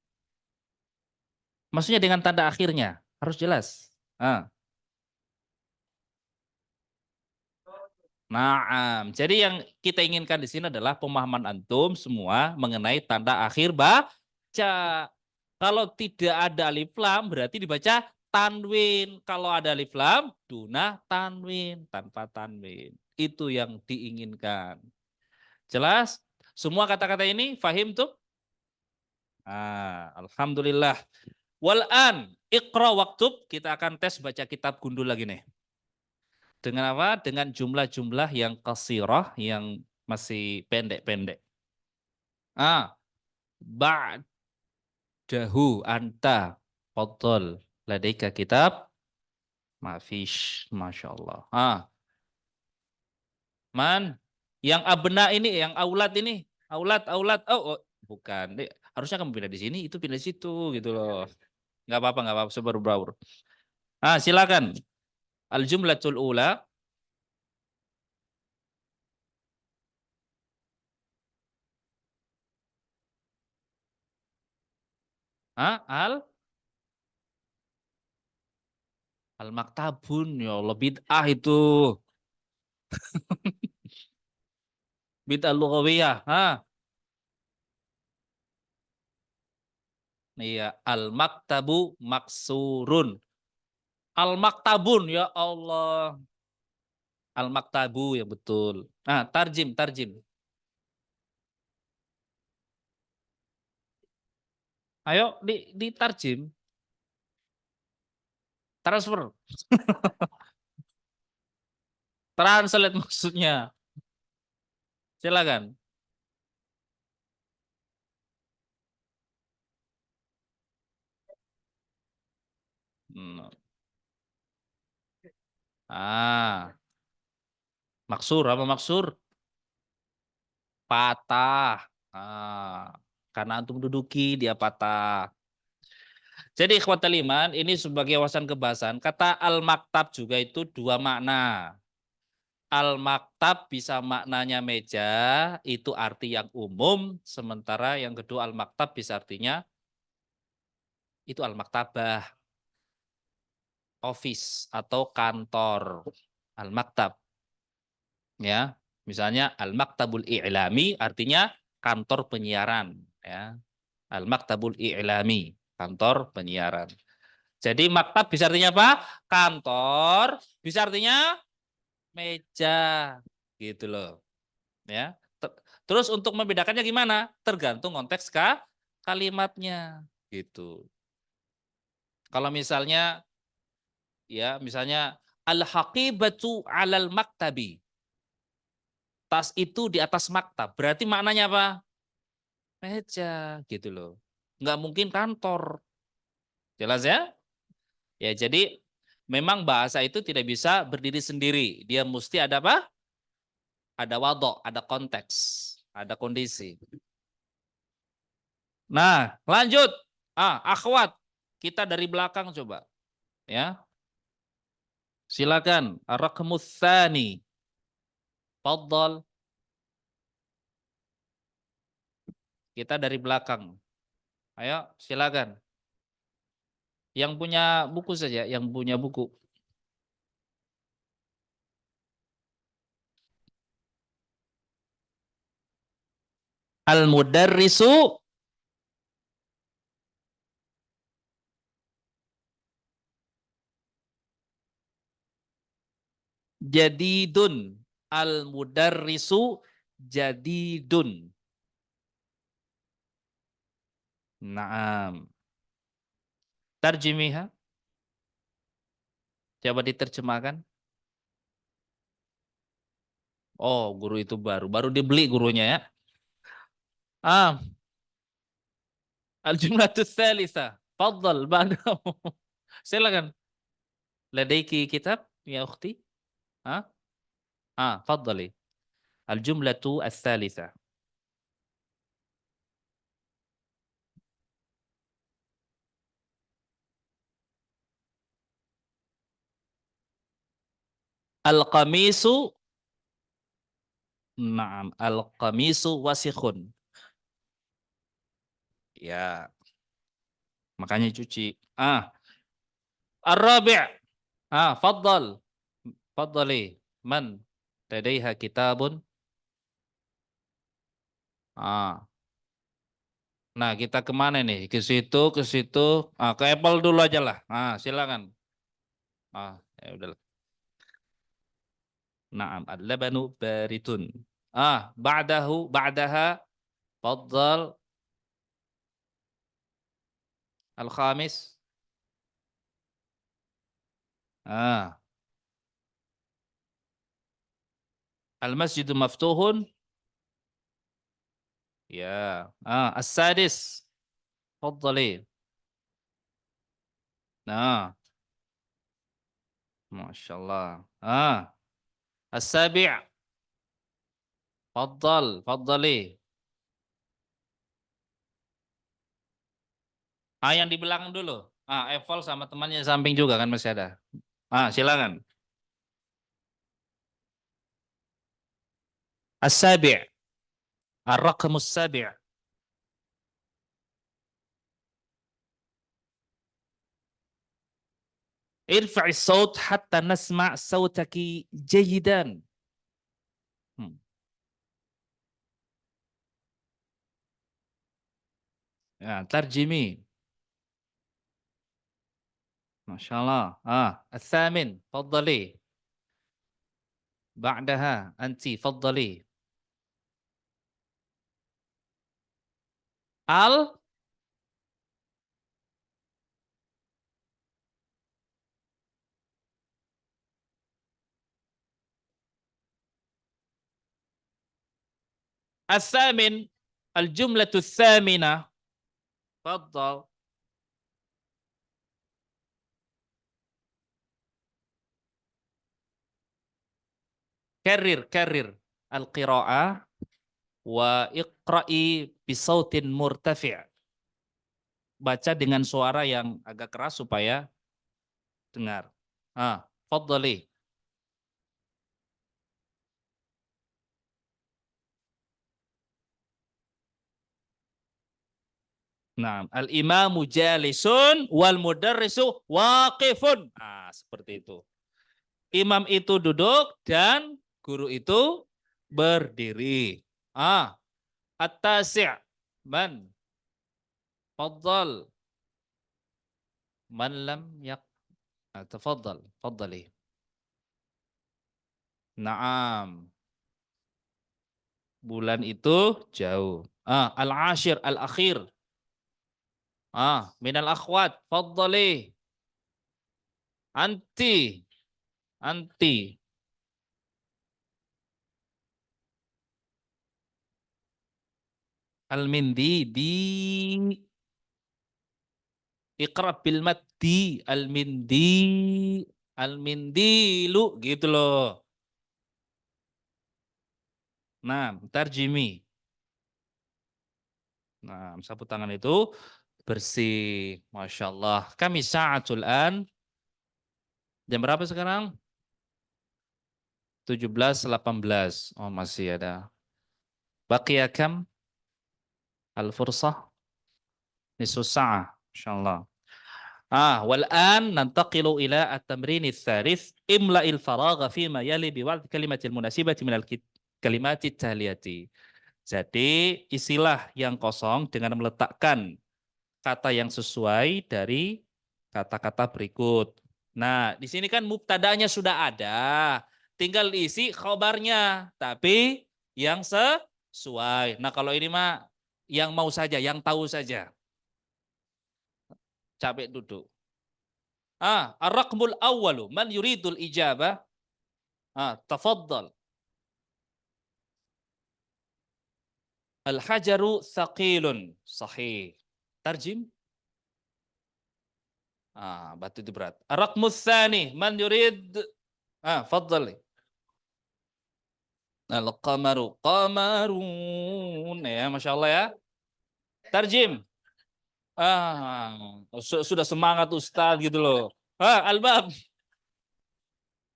Maksudnya dengan tanda akhirnya. Harus jelas. Ah. Naam. Jadi yang kita inginkan di sini adalah pemahaman antum semua mengenai tanda akhir baca. Kalau tidak ada alif lam berarti dibaca tanwin. Kalau ada alif lam duna tanwin, tanpa tanwin. Itu yang diinginkan. Jelas? Semua kata-kata ini fahim tuh? Alhamdulillah. Wal an iqra waktub, kita akan tes baca kitab gundul lagi nih. Dengan apa? Dengan jumlah-jumlah yang qasirah, yang masih pendek-pendek. Ba'dahu anta fadhol ladaika kitab mafish, Masya Allah. Man, yang abna ini, yang aulat ini, aulat. Oh, bukan. Harusnya kamu pindah di sini, itu pindah di situ gitu loh. Nggak apa-apa, sebaru-baru. Silakan. Al jumlatul ula. Al maktabun, ya Allah, bid'ah itu. Bid'ah lughawiyah. Iya, al maktabu maksurun. Al maktabun, ya Allah. Al maktabu ya betul. Tarjim. Ayo di tarjim, transfer, translate maksudnya. Silakan. Hmm. Ah, maksur apa maksur? Patah. Karena antum duduki dia patah. Jadi ikhwatal iman ini sebagai wawasan kebahasan. Kata al-maktab juga itu dua makna. Al-maktab bisa maknanya meja, itu arti yang umum, sementara yang kedua al-maktab bisa artinya itu al-maktabah, office atau kantor. Al-maktab, ya. Misalnya al-maktabul i'lami artinya kantor penyiaran, ya. Al-maktabul i'lami, kantor penyiaran. Jadi maktab bisa artinya apa? Kantor, bisa artinya meja, gitu loh. Ya. Terus untuk membedakannya gimana? Tergantung konteks kalimatnya, gitu. Kalau misalnya ya, misalnya al-haqibatu 'alal maktabi. Tas itu di atas maktab. Berarti maknanya apa? Meja, gitu loh. Nggak mungkin kantor. Jelas ya? Ya, jadi memang bahasa itu tidak bisa berdiri sendiri. Dia mesti ada apa? Ada wadok, ada konteks, ada kondisi. Nah, lanjut. Akhwat. Kita dari belakang coba. Ya, silakan. Ar-raqmus tsani. Faddal. Kita dari belakang. Ayo, silakan. Yang punya buku saja, yang punya buku. Al-mudarrisu jadidun. Al-mudarrisu jadidun. Naam. Tarjimiha. Coba diterjemahkan. Oh, guru itu baru. Baru dibeli gurunya ya. Ah, al-jumlatu tsalitsah. Faddal ba'dahu. Silakan. Ladaiki kitab ya ukhti? Ah, faddali. Al-jumlatu ats-tsalitsah. Al-qamisu. Naam, al-qamisu wasikhun. Ya, makanya cuci. Ar-rabi'. Faddal. Faddali. Man ladaiha kitabun? Ah. Nah, kita kemana nih? Ke situ, ke situ. Ke Apple dulu aja lah. Silakan. Ya udah. Naam, al-labanu baritun. Ba'daha, faddal, al-khamis. Ah, al-masjidu maftuhun. Ya. As-sadis. Faddali. Nah, Masya Allah. As-sabi'. Faddali. Yang di belakang dulu. Eval sama temannya samping juga kan masih ada. Silakan. As-sabi'. Ar-raqmus sabi'. Irfa'i saut hatta nasma' sautaki jayidan. Ya, tarjimi. Masya Allah. Al-thamin. Faddali. Ba'daha. Anti. Faddali. Al. Al-thamin. Al-jumlatu thamina. Faddal. Karir. Al-qira'ah. Wa iqra'i bisautin murtafi'. Baca dengan suara yang agak keras supaya dengar. Faddali. Nah, al-imamu jalisun wal mudarrisu waqifun. Nah, seperti itu. Imam itu duduk dan guru itu berdiri. At-tasi' man? Faddal. Man lam yak. Tafaddal. Faddali. Naam. Bulan itu jauh. Al-ashir, al-akhir. Minal akhwat. Faddali. Anti. Anti. Al-mindi. Di. Iqra bil maddi. Al-mindi. Al-mindilu. Gitu loh. Nah, tarjimi. Nah, sapu tangan itu bersih. Masya Allah. Kami sa'atul an. Jam berapa sekarang? 17.18. Oh, masih ada. Baqiya kam? Al-fursah. Nisfu sa'ah. Masya Allah. Wal'an nantaqilu ila at-tamrin ats-tsalits imla'il faragha fima yali biwa'd kalimatil munasibati minal kalimati taliyati. Jadi isilah yang kosong dengan meletakkan kata yang sesuai dari kata-kata berikut. Nah, di sini kan mubtada'nya sudah ada. Tinggal diisi khobarnya, tapi yang sesuai. Nah, kalau ini mah yang mau saja, yang tahu saja. Capek duduk. Ar-raqmul awwalu man yuridul ijabah. Tafaddal. Al-hajaru thaqilun. Sahih. Tarjim. Batu itu berat. Ar-raqmus tsani man yurid. Faddal. Al-qamaru qamarun. Ya, Masya Allah ya. Tarjim. Sudah semangat Ustaz gitu loh. Al-bab.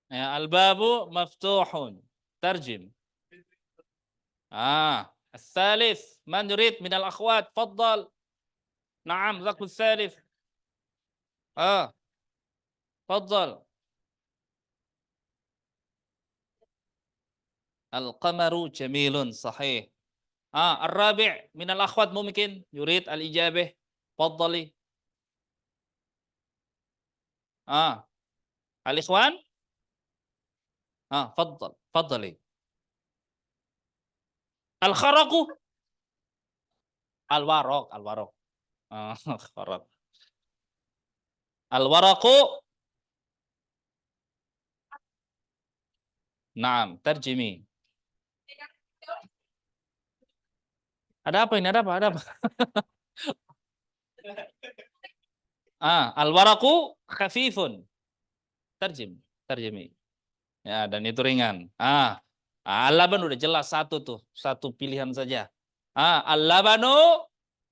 Ya, al-babu maftuhun. Tarjim. الثالث من يريد من الأخوات تفضل. نعم الرقم الثالث. تفضل. القمر جميل صحيح. الرابع من الأخوات ممكن يريد الإجابة. تفضلي. الإخوان. تفضل تفضلي. الخرق. الورق الورق. خرق. الورق. نعم ترجمي. Ada apa ini? Ada apa? Ada apa? Al-waraqu khafifun. Tarjim. Tarjimi. Ya, dan itu ringan. Al-laban udah jelas satu tuh. Satu pilihan saja. Al-labanu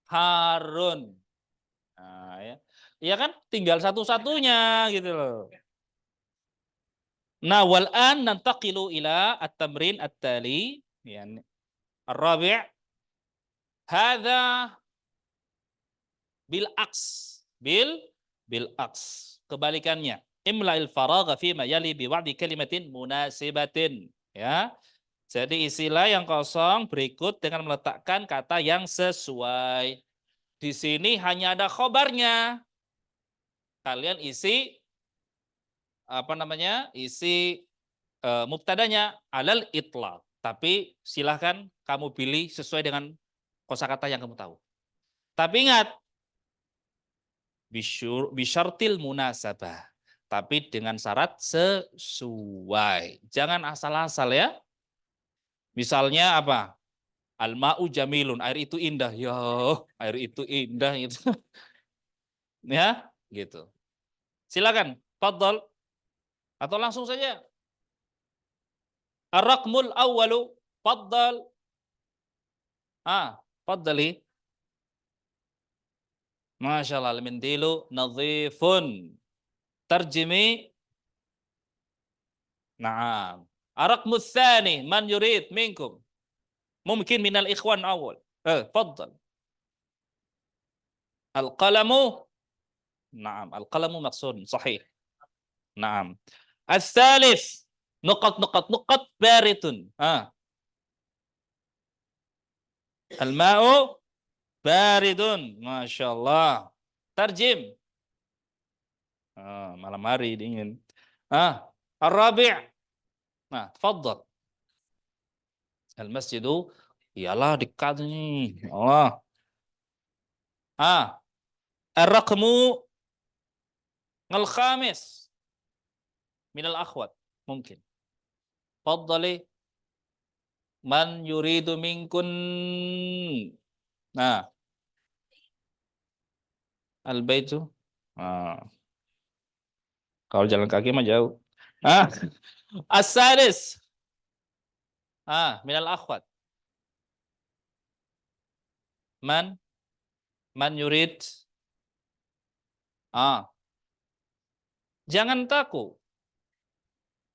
harun. Ya. Iya kan? Tinggal satu-satunya gitu loh. Nah, wal'an nantaqilu ila at-tamrin at-tali. Yani, ar-rabi' hadha bil-aks. Bil-aks. Kebalikannya. Imla'il faragha fima yali biwa'di kalimatin munasibatin. Ya. Jadi isilah yang kosong berikut dengan meletakkan kata yang sesuai. Di sini hanya ada khobarnya. Kalian isi apa namanya? Isi mubtadanya alal itlaq. Tapi silahkan kamu pilih sesuai dengan kosakata yang kamu tahu. Tapi ingat, bisyartil munasabah. Tapi dengan syarat sesuai. Jangan asal-asal ya. Misalnya apa? Al-ma'u jamilun, air itu indah. Ya, air itu indah itu. Ya, gitu. Silakan, fadhal. Atau langsung saja. Ar-raqmul awwalu, fadhal. Fadhali. Masya Allah, al-mindilu nadhifun. Tarjimi. Naam. Ar-raqmus tsani, man yurid minkum. Mungkin minal ikhwan awal. Fadhal. Al-qalamu. Naam, al-qalamu maksud sahih. Naam. Ats-tsalits nuqat baritun. Al-ma'u baridun. Masyaallah. Tarjim. Malam hari dingin. Ar-rabi'. Nah, tafadhal. Al-masjidu iyalah dekat nih. Allah. Ar-raqmu al-khamis minal akhwat. Mungkin. Faddali man yuridu minkun. Nah, al-baitu. Ah, kalau jalan kaki mah jauh. Ah, as-sadis. Minal akhwat. Man yurid. Jangan takut.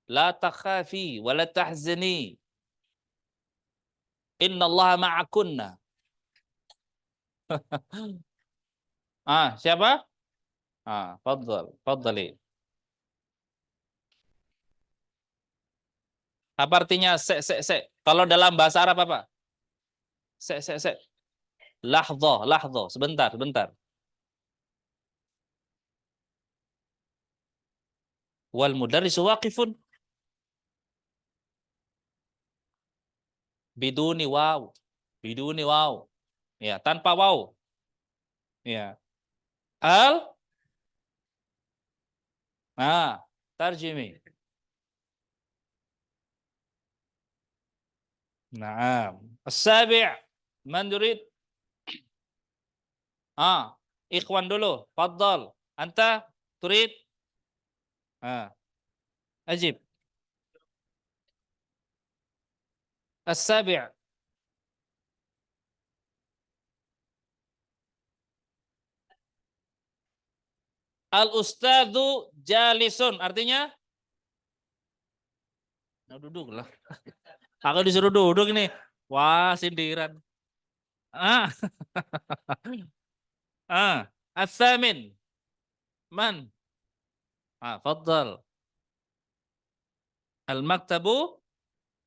La takhafi wa la tahzani. Innallaha ma'akunna. Siapa? Faddali. Apa artinya se? Kalau dalam bahasa Arab apa? Se. Lahdha. Sebentar. Wal mudarrisu waqifun. Biduni waw. Ya, tanpa waw. Ya. Al. Tarjimi. Naam. As-sabi'. Man yurid? Ikhwan dulu. Faddal. Anta turid? Ajib. As-sabi'. Al-ustadzu jalisun. Artinya? Duduk lah. Aku disuruh duduk ini. Wah, sindiran. Ah. As-samin. Man? Faddal. Al-maktabu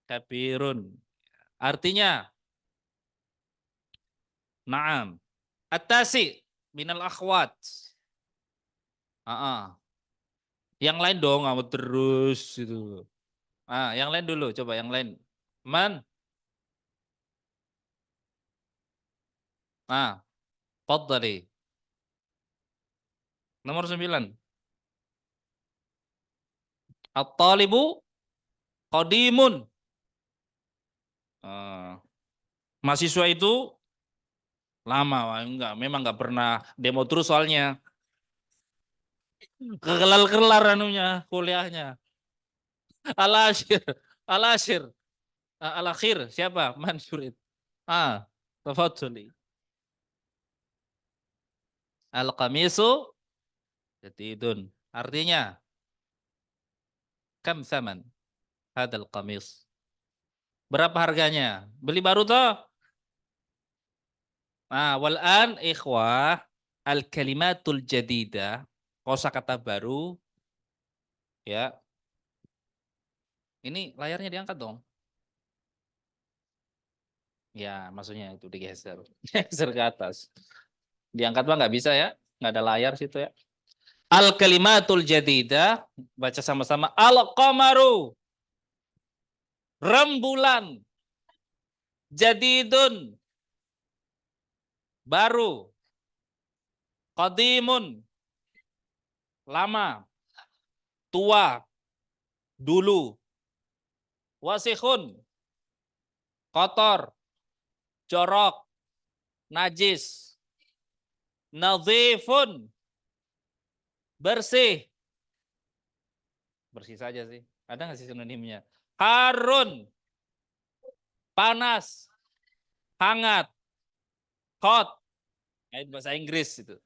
kabirun. Artinya, na'am. At-tasi minal akhwat. Yang lain dong, kamu terus itu. Yang lain dulu, coba yang lain. Man? Faddali. Nomor 9. At-talibu qadimun. Mahasiswa itu lama. Memang enggak pernah demo terus soalnya. Kelar anunya, kuliahnya. Al-asyir. Al-asyir. Al-akhir. Siapa? Mansurid. Tafadhali. Al-qamisu jadidun. Artinya, kam saman hadal qamis. Berapa harganya? Beli baru toh? Wal an ikhwah al-kalimatul jadidah, kosakata baru ya. Ini layarnya diangkat dong. Ya, maksudnya itu digeser. Geser ke atas. Diangkat mah nggak bisa ya. Nggak ada layar situ ya. Al-kalimatul jadidah, baca sama-sama. Al-qamaru, rembulan. Jadidun, baru. Qadimun, lama. Tua, dulu. Wasikhun, kotor. Jorok, najis. Nadhifun, bersih. Bersih saja sih. Ada nggak sih sinonimnya? Harun, panas. Hangat. Hot. Itu bahasa Inggris itu.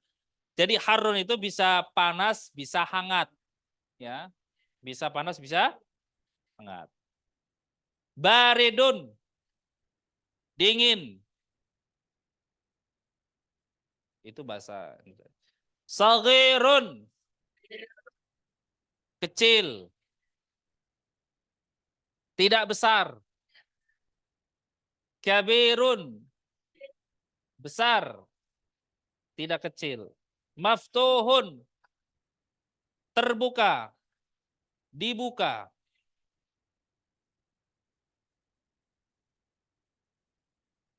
Jadi harun itu bisa panas, bisa hangat. Ya, bisa panas, bisa hangat. Baridun, dingin. Itu bahasa. Saghirun, kecil, tidak besar. Kabirun, besar, tidak kecil. Maftuhun, terbuka, dibuka.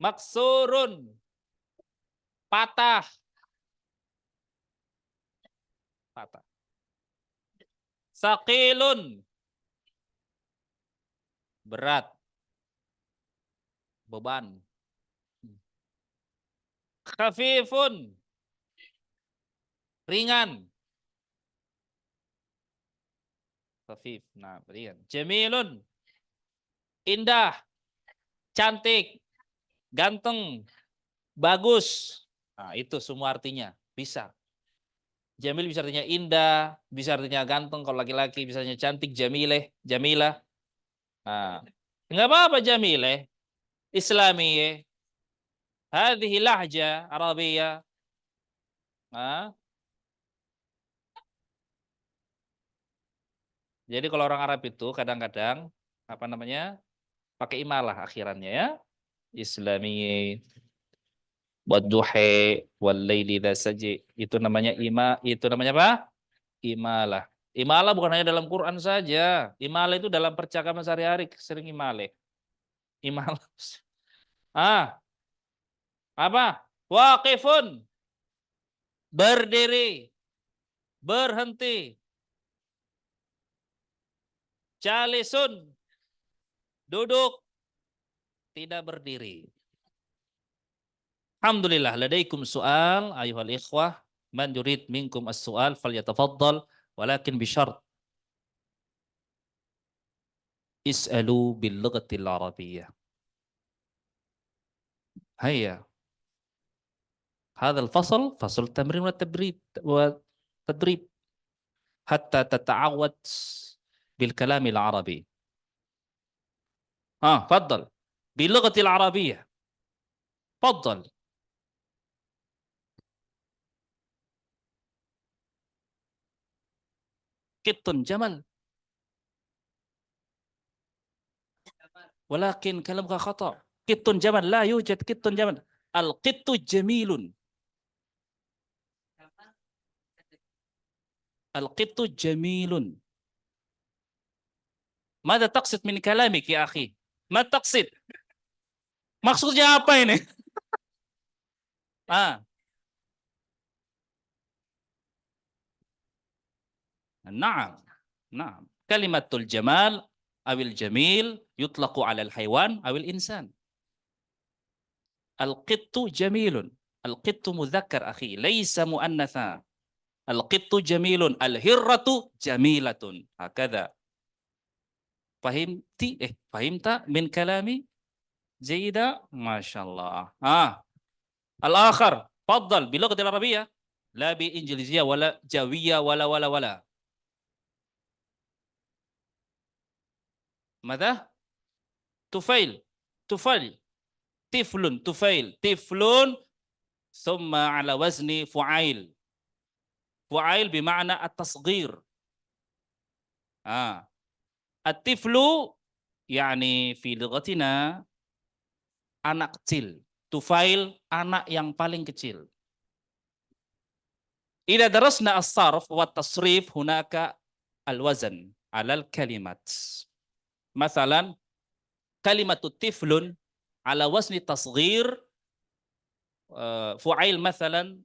Maksurun, patah, patah. Saqilun, berat, beban. Khafifun, ringan. Khafif, nah ringan. Jamilun, indah, cantik, ganteng, bagus. Nah, itu semua artinya. Bisa. Jamil bisa artinya indah, bisa artinya ganteng kalau laki-laki, bisa artinya cantik, jamileh, jamilah. Nah, enggak apa-apa jamileh, islamiyeh, hadhihi lahja arabiyah. Nah, jadi kalau orang Arab itu kadang-kadang apa namanya? Pakai imalah akhirannya ya. Islamiyeh, wadduhi, wal-laili idza saji. Itu namanya itu namanya apa? Imalah. Imalah bukan hanya dalam Quran saja. Imalah itu dalam percakapan sehari-hari sering imalah. Imalah. Ah, apa? Waqifun, berdiri, berhenti. Jalisun, duduk, tidak berdiri. Alhamdulillah, ladaikum soal, ayuhal ikhwah. Man yurid minkum as-su'al falyatafaddal, walakin bisyart is'alu bil lughatil arabiyyah. Hayya. هذا الفصل فصل التمرين والتدريب حتى تتعود بالكلام العربي. تفضل باللغة العربية. تفضل. قط جمل، ولكن كلامك خطأ. قط جمل، لا يوجد قط جمل. القط جميل. القط جميل. ماذا تقصد من كلامك يا أخي؟ ما تقصد؟ maksudnya apa ini? نعم نعم كلمة الجمال أو الجميل يطلق على الحيوان أو الإنسان. القط جميل. القط مذكر أخي ليس مؤنثا. القط جميل. الهرة جميلة. هكذا. فهمت؟ فهمت من كلامي؟ جيدة ما شاء الله. الآخر تفضل باللغة العربية، لا بإنجليزية ولا جوية ولا. ماذا؟ طفيل. طفيل. طفل. طفيل. طفل ثم على وزن فعيل. فعيل بمعنى التصغير. الطفل يعني في لغتنا anak kecil. Tufail anak yang paling kecil. إذا درسنا الصرف والتصريف هناك الوزن على الكلمات. مثلا كلمة طفل على وزن تصغير فعيل مثلا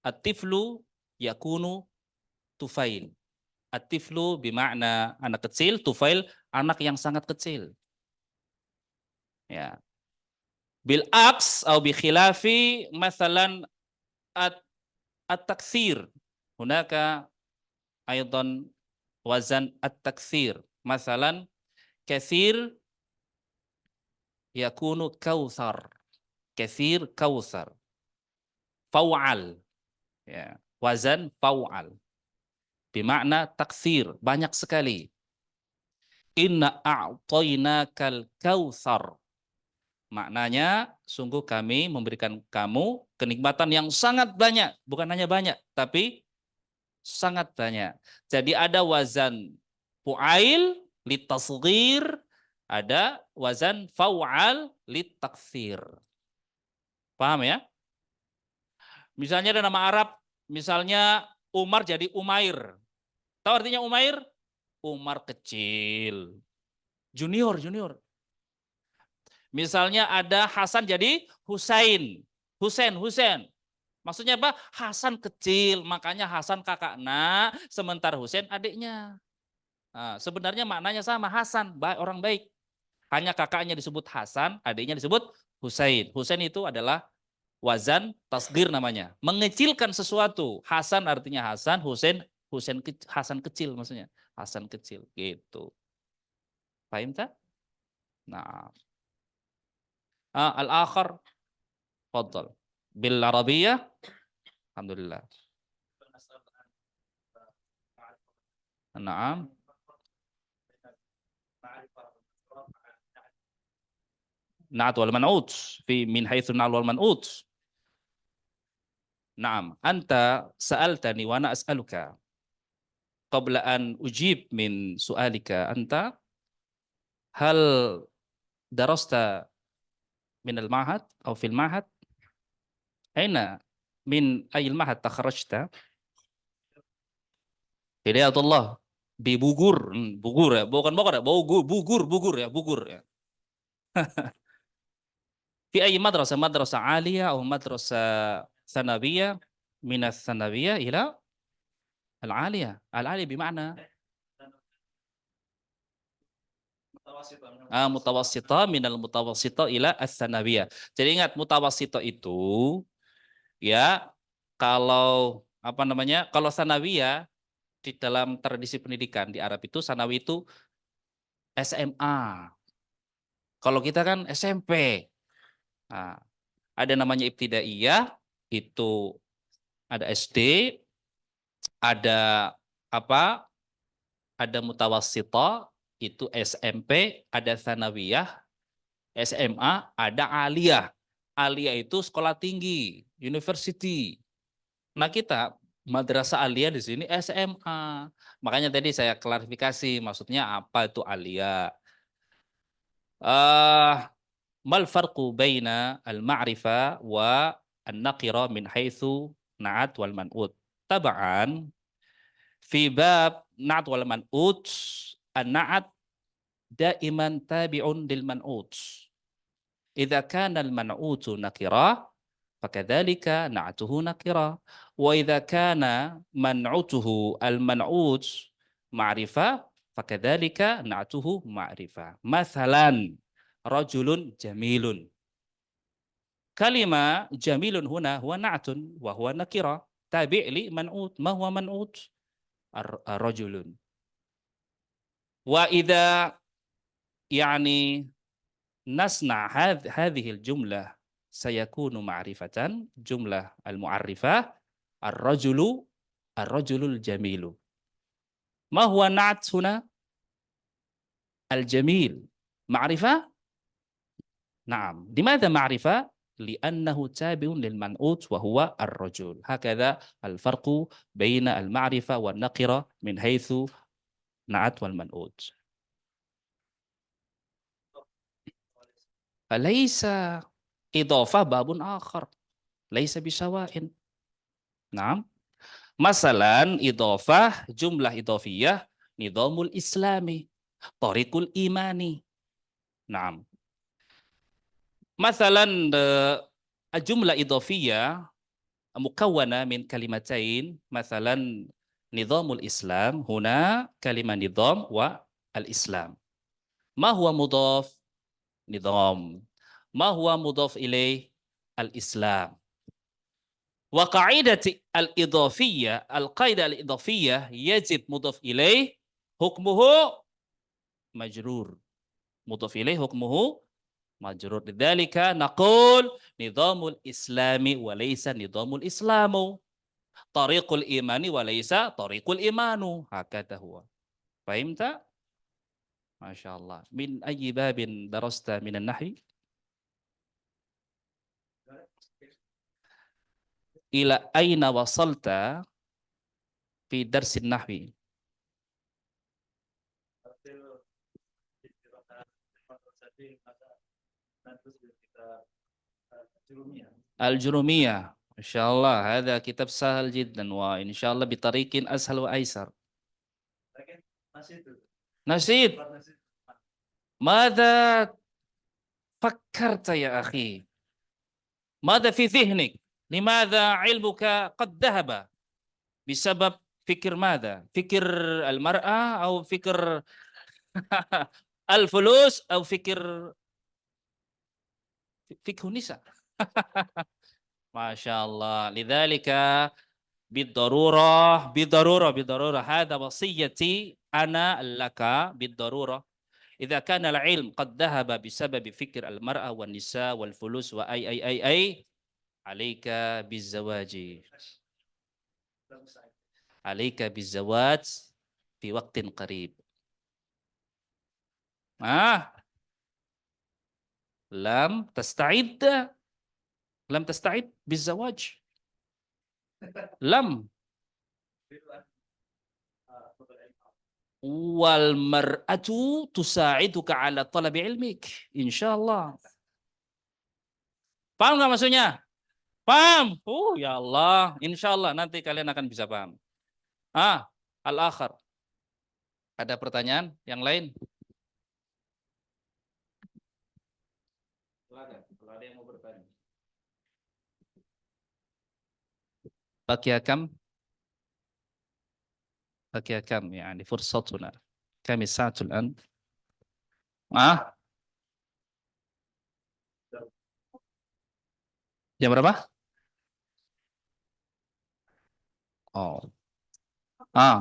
الطفل يكون tufail. At-tiflu bermakna anak kecil, tufail anak yang sangat kecil. Ya. Bil aks atau bi khilafi masalan at-taktsir. Hunaka aidan wazan at-taktsir. Masalan katsir yakunu kautsar. Katsir kautsar. Fau'al. Ya, wazan fau'al. Bermakna taksir, banyak sekali. Inna a'tainakal kautsar. Maknanya, sungguh kami memberikan kamu Kenikmatan yang sangat banyak, bukan hanya banyak, tapi sangat banyak. Jadi ada wazan fu'ail litasghir, ada wazan fa'al litakthir. Paham ya? Misalnya ada nama Arab, misalnya Umar jadi Umair. Tahu artinya Umair? Umar kecil. Junior, junior. Misalnya ada Hasan jadi Husain. Husain, Husain. Maksudnya apa? Hasan kecil, makanya Hasan kakaknya, sementara Husain adiknya. Nah, sebenarnya maknanya sama, Hasan, orang baik. Hanya kakaknya disebut Hasan, adiknya disebut Husain. Husain itu adalah wazan tasgir namanya. Mengecilkan sesuatu. Hasan artinya Hasan, Husain, Hasan kecil maksudnya. Hasan kecil, gitu. Paham tak? Nah, al-akhar, fadal. Bil Arabiyah, alhamdulillah. Naam. Na'at wal man'ut fi min haitsu na'at wal man'ut. Naam, anta sa'altani wa ana as'aluka. Qabla an ujib min su'alika anta, hal darasta min al-ma'had atau fil ma'had? Aina min ayil ma'had takharrajta? Hidayatullah di Bugur, Bugur ya, bukan Bogor ya, Bugur, Bugur, Bugur ya, Bugur ya. Fi ayyi madrasah, madrasah aliyah atau madrasah sanawiyah, min ats-sanawiyah ila al-aliyah. Al-aliyah bima'na mutawassita minal mutawassita ila as-sanawiyah. Jadi ingat mutawassita itu ya, kalau apa namanya? Kalau sanawiyah di dalam tradisi pendidikan di Arab itu sanawi itu SMA. Kalau kita kan SMP. Nah, ada namanya ibtidaiyah, itu ada SD, ada apa? Ada mutawassita, itu SMP, ada sanawiyah, SMA, ada aliyah. Aliyah itu sekolah tinggi, university. Nah, kita madrasah aliyah di sini SMA. Makanya tadi saya klarifikasi maksudnya apa itu aliyah. Eh mal farqu baina al-ma'rifah wa an-naqira min haitsu na'at wal man'ut. Taba'an fi bab na'at wal man'ut, an-na'at daiman tabi'un lil man'ut. Idza kana al-man'utu nakira fakadzalika na'tuhu nakira, wa idza kana man'utuhu al-man'ut ma'rifah fakadzalika na'tuhu ma'rifah. Masalan, rajulun jamilun. Kalima jamilun huna huwa na'tun wa huwa nakira tabi' li man'ut. Ma huwa man'ut? Ar-rajulun. Wa idza yani nasna hadhihi al-jumlah sayakunu ma'rifatan, jumlah al-mu'arrifah ar-rajulu, ar-rajulul jamilu. Ma huwa na'at huna? Al-jamil. Ma'rifah? Na'am. Limadha ma'rifah? لأنه تابع للمنعوت وهو الرجل. هكذا الفرق بين المعرفة والنقرة من حيث نعت والمنعوت. ليس إضافة باب آخر ليس بسواء. نعم. مثلا إضافة جملة إضافية نظام الإسلامي طريق الإيماني. نعم. مثلا الجملة إضافية مكونة من كلمتين، مثلا نظام الإسلام، هنا كلمة نظام والإسلام. ما هو مضاف؟ نظام. ما هو مضاف إليه؟ الإسلام. وقاعدة الإضافية، القاعدة الإضافية يجب مضاف إليه حكمه مجرور. مضاف إليه حكمه مجرور. لذلك نقول نظام الإسلام وليس نظام الإسلام. طريق الإيمان وليس طريق الإيمان. هكذا هو. فهمت؟ ما شاء الله. من أي باب درست من النحو؟ ila aina wasalta fi darsin nahwi. Al-Jurumiyah. Insyaallah, hada kitab sahal jiddan wa insyaallah bitariqin ashal wa aisar. Nasid. Mada fakkarta ya akhi? Mada fi dhihnik? Limadha ilmuka qad dhahaba? Bisabab fikir mada? Fikir al-mar'ah atau fikir al-fulus atau fikir fikhu nisa? Masya Allah. Lidzalika bidarurah. Hada wasiyati ana laka bidarurah. Idza kana al-ilm qad dhahaba bisababi fikr al-mar'a wan nisa wal fulus wa ay alayka bizawaji. Alayka bizawaj fi waqtin qarib. Lam tasta'id bizawaj. Lam wal mar'atu tusa'iduka ala talabi ilmik. Insyaallah. Paham nggak maksudnya? Paham? Ya Allah. Insyaallah nanti kalian akan bisa paham. Al-akhar. Ada pertanyaan yang lain? Kalau ada yang mau bertanya. بقي كم يعني فرصتنا كم الساعة الآن jam berapa?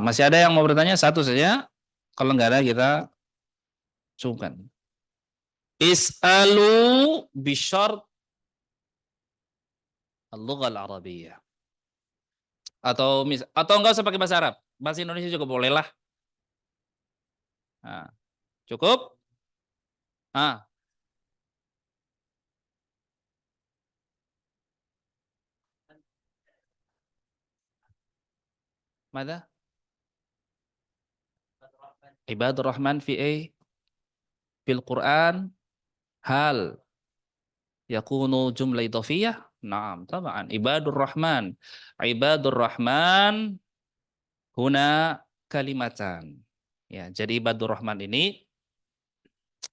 Masih ada yang mau bertanya? Satu saja. Kalau nggak ada kita sungkan. Is'alu bisyart al-lugha al-arabiyyah. Atau enggak usah pakai bahasa Arab. Bahasa Indonesia juga boleh lah. Cukup? Mada? Ibadur Rahman fil Quran hal yakunu jumlah idhafiyah? Naam, taban. Ibadur Rahman huna kalimatan. Ya, jadi ibadur Rahman ini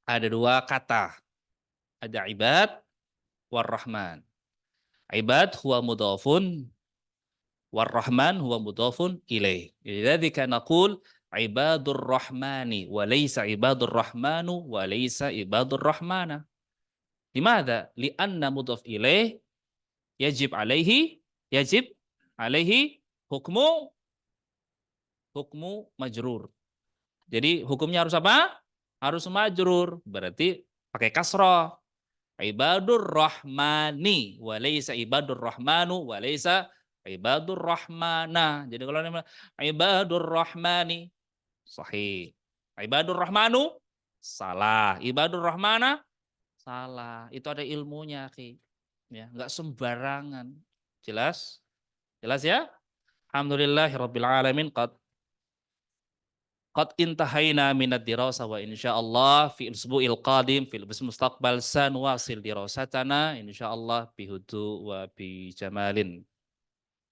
ada dua kata. Ada ibad war Rahman. Ibad huwa mudhafun war Rahman huwa mudhafun ilaih. Jadi naqul ibadur Rahmani wa laysa ibadur Rahmanu wa laysa ibadur Rahmana. Limadha? Lianna mudhaf ilaih yajib alaihi hukmu majrur. Jadi hukumnya harus apa? Harus majrur. Berarti pakai kasrah. Ibadur Rahmani wa laysa ibadur Rahmanu wa laysa ibadur Rahmana. Jadi kalau ibadur Rahmani sahih. Ibadur Rahmanu salah. Ibadur Rahmana salah. Itu ada ilmunya, akhi. Ya, enggak sembarangan. Jelas? Jelas ya? Alhamdulillahirabbil alamin qad intahayna minad dirasa wa insyaallah fi usbu'il qadim fil mustaqbal sanwasil dirasatana insyaallah bihudu wa bi jamalin.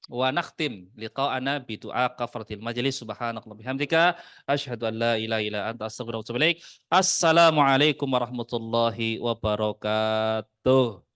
Wa nakhtim liqa'ana bi du'a kafaratil majlis subhanakallahumma bihamdika asyhadu an la ilaha illa anta astaghfiruka wa atubu ilaik. Assalamualaikum warahmatullahi wabarakatuh.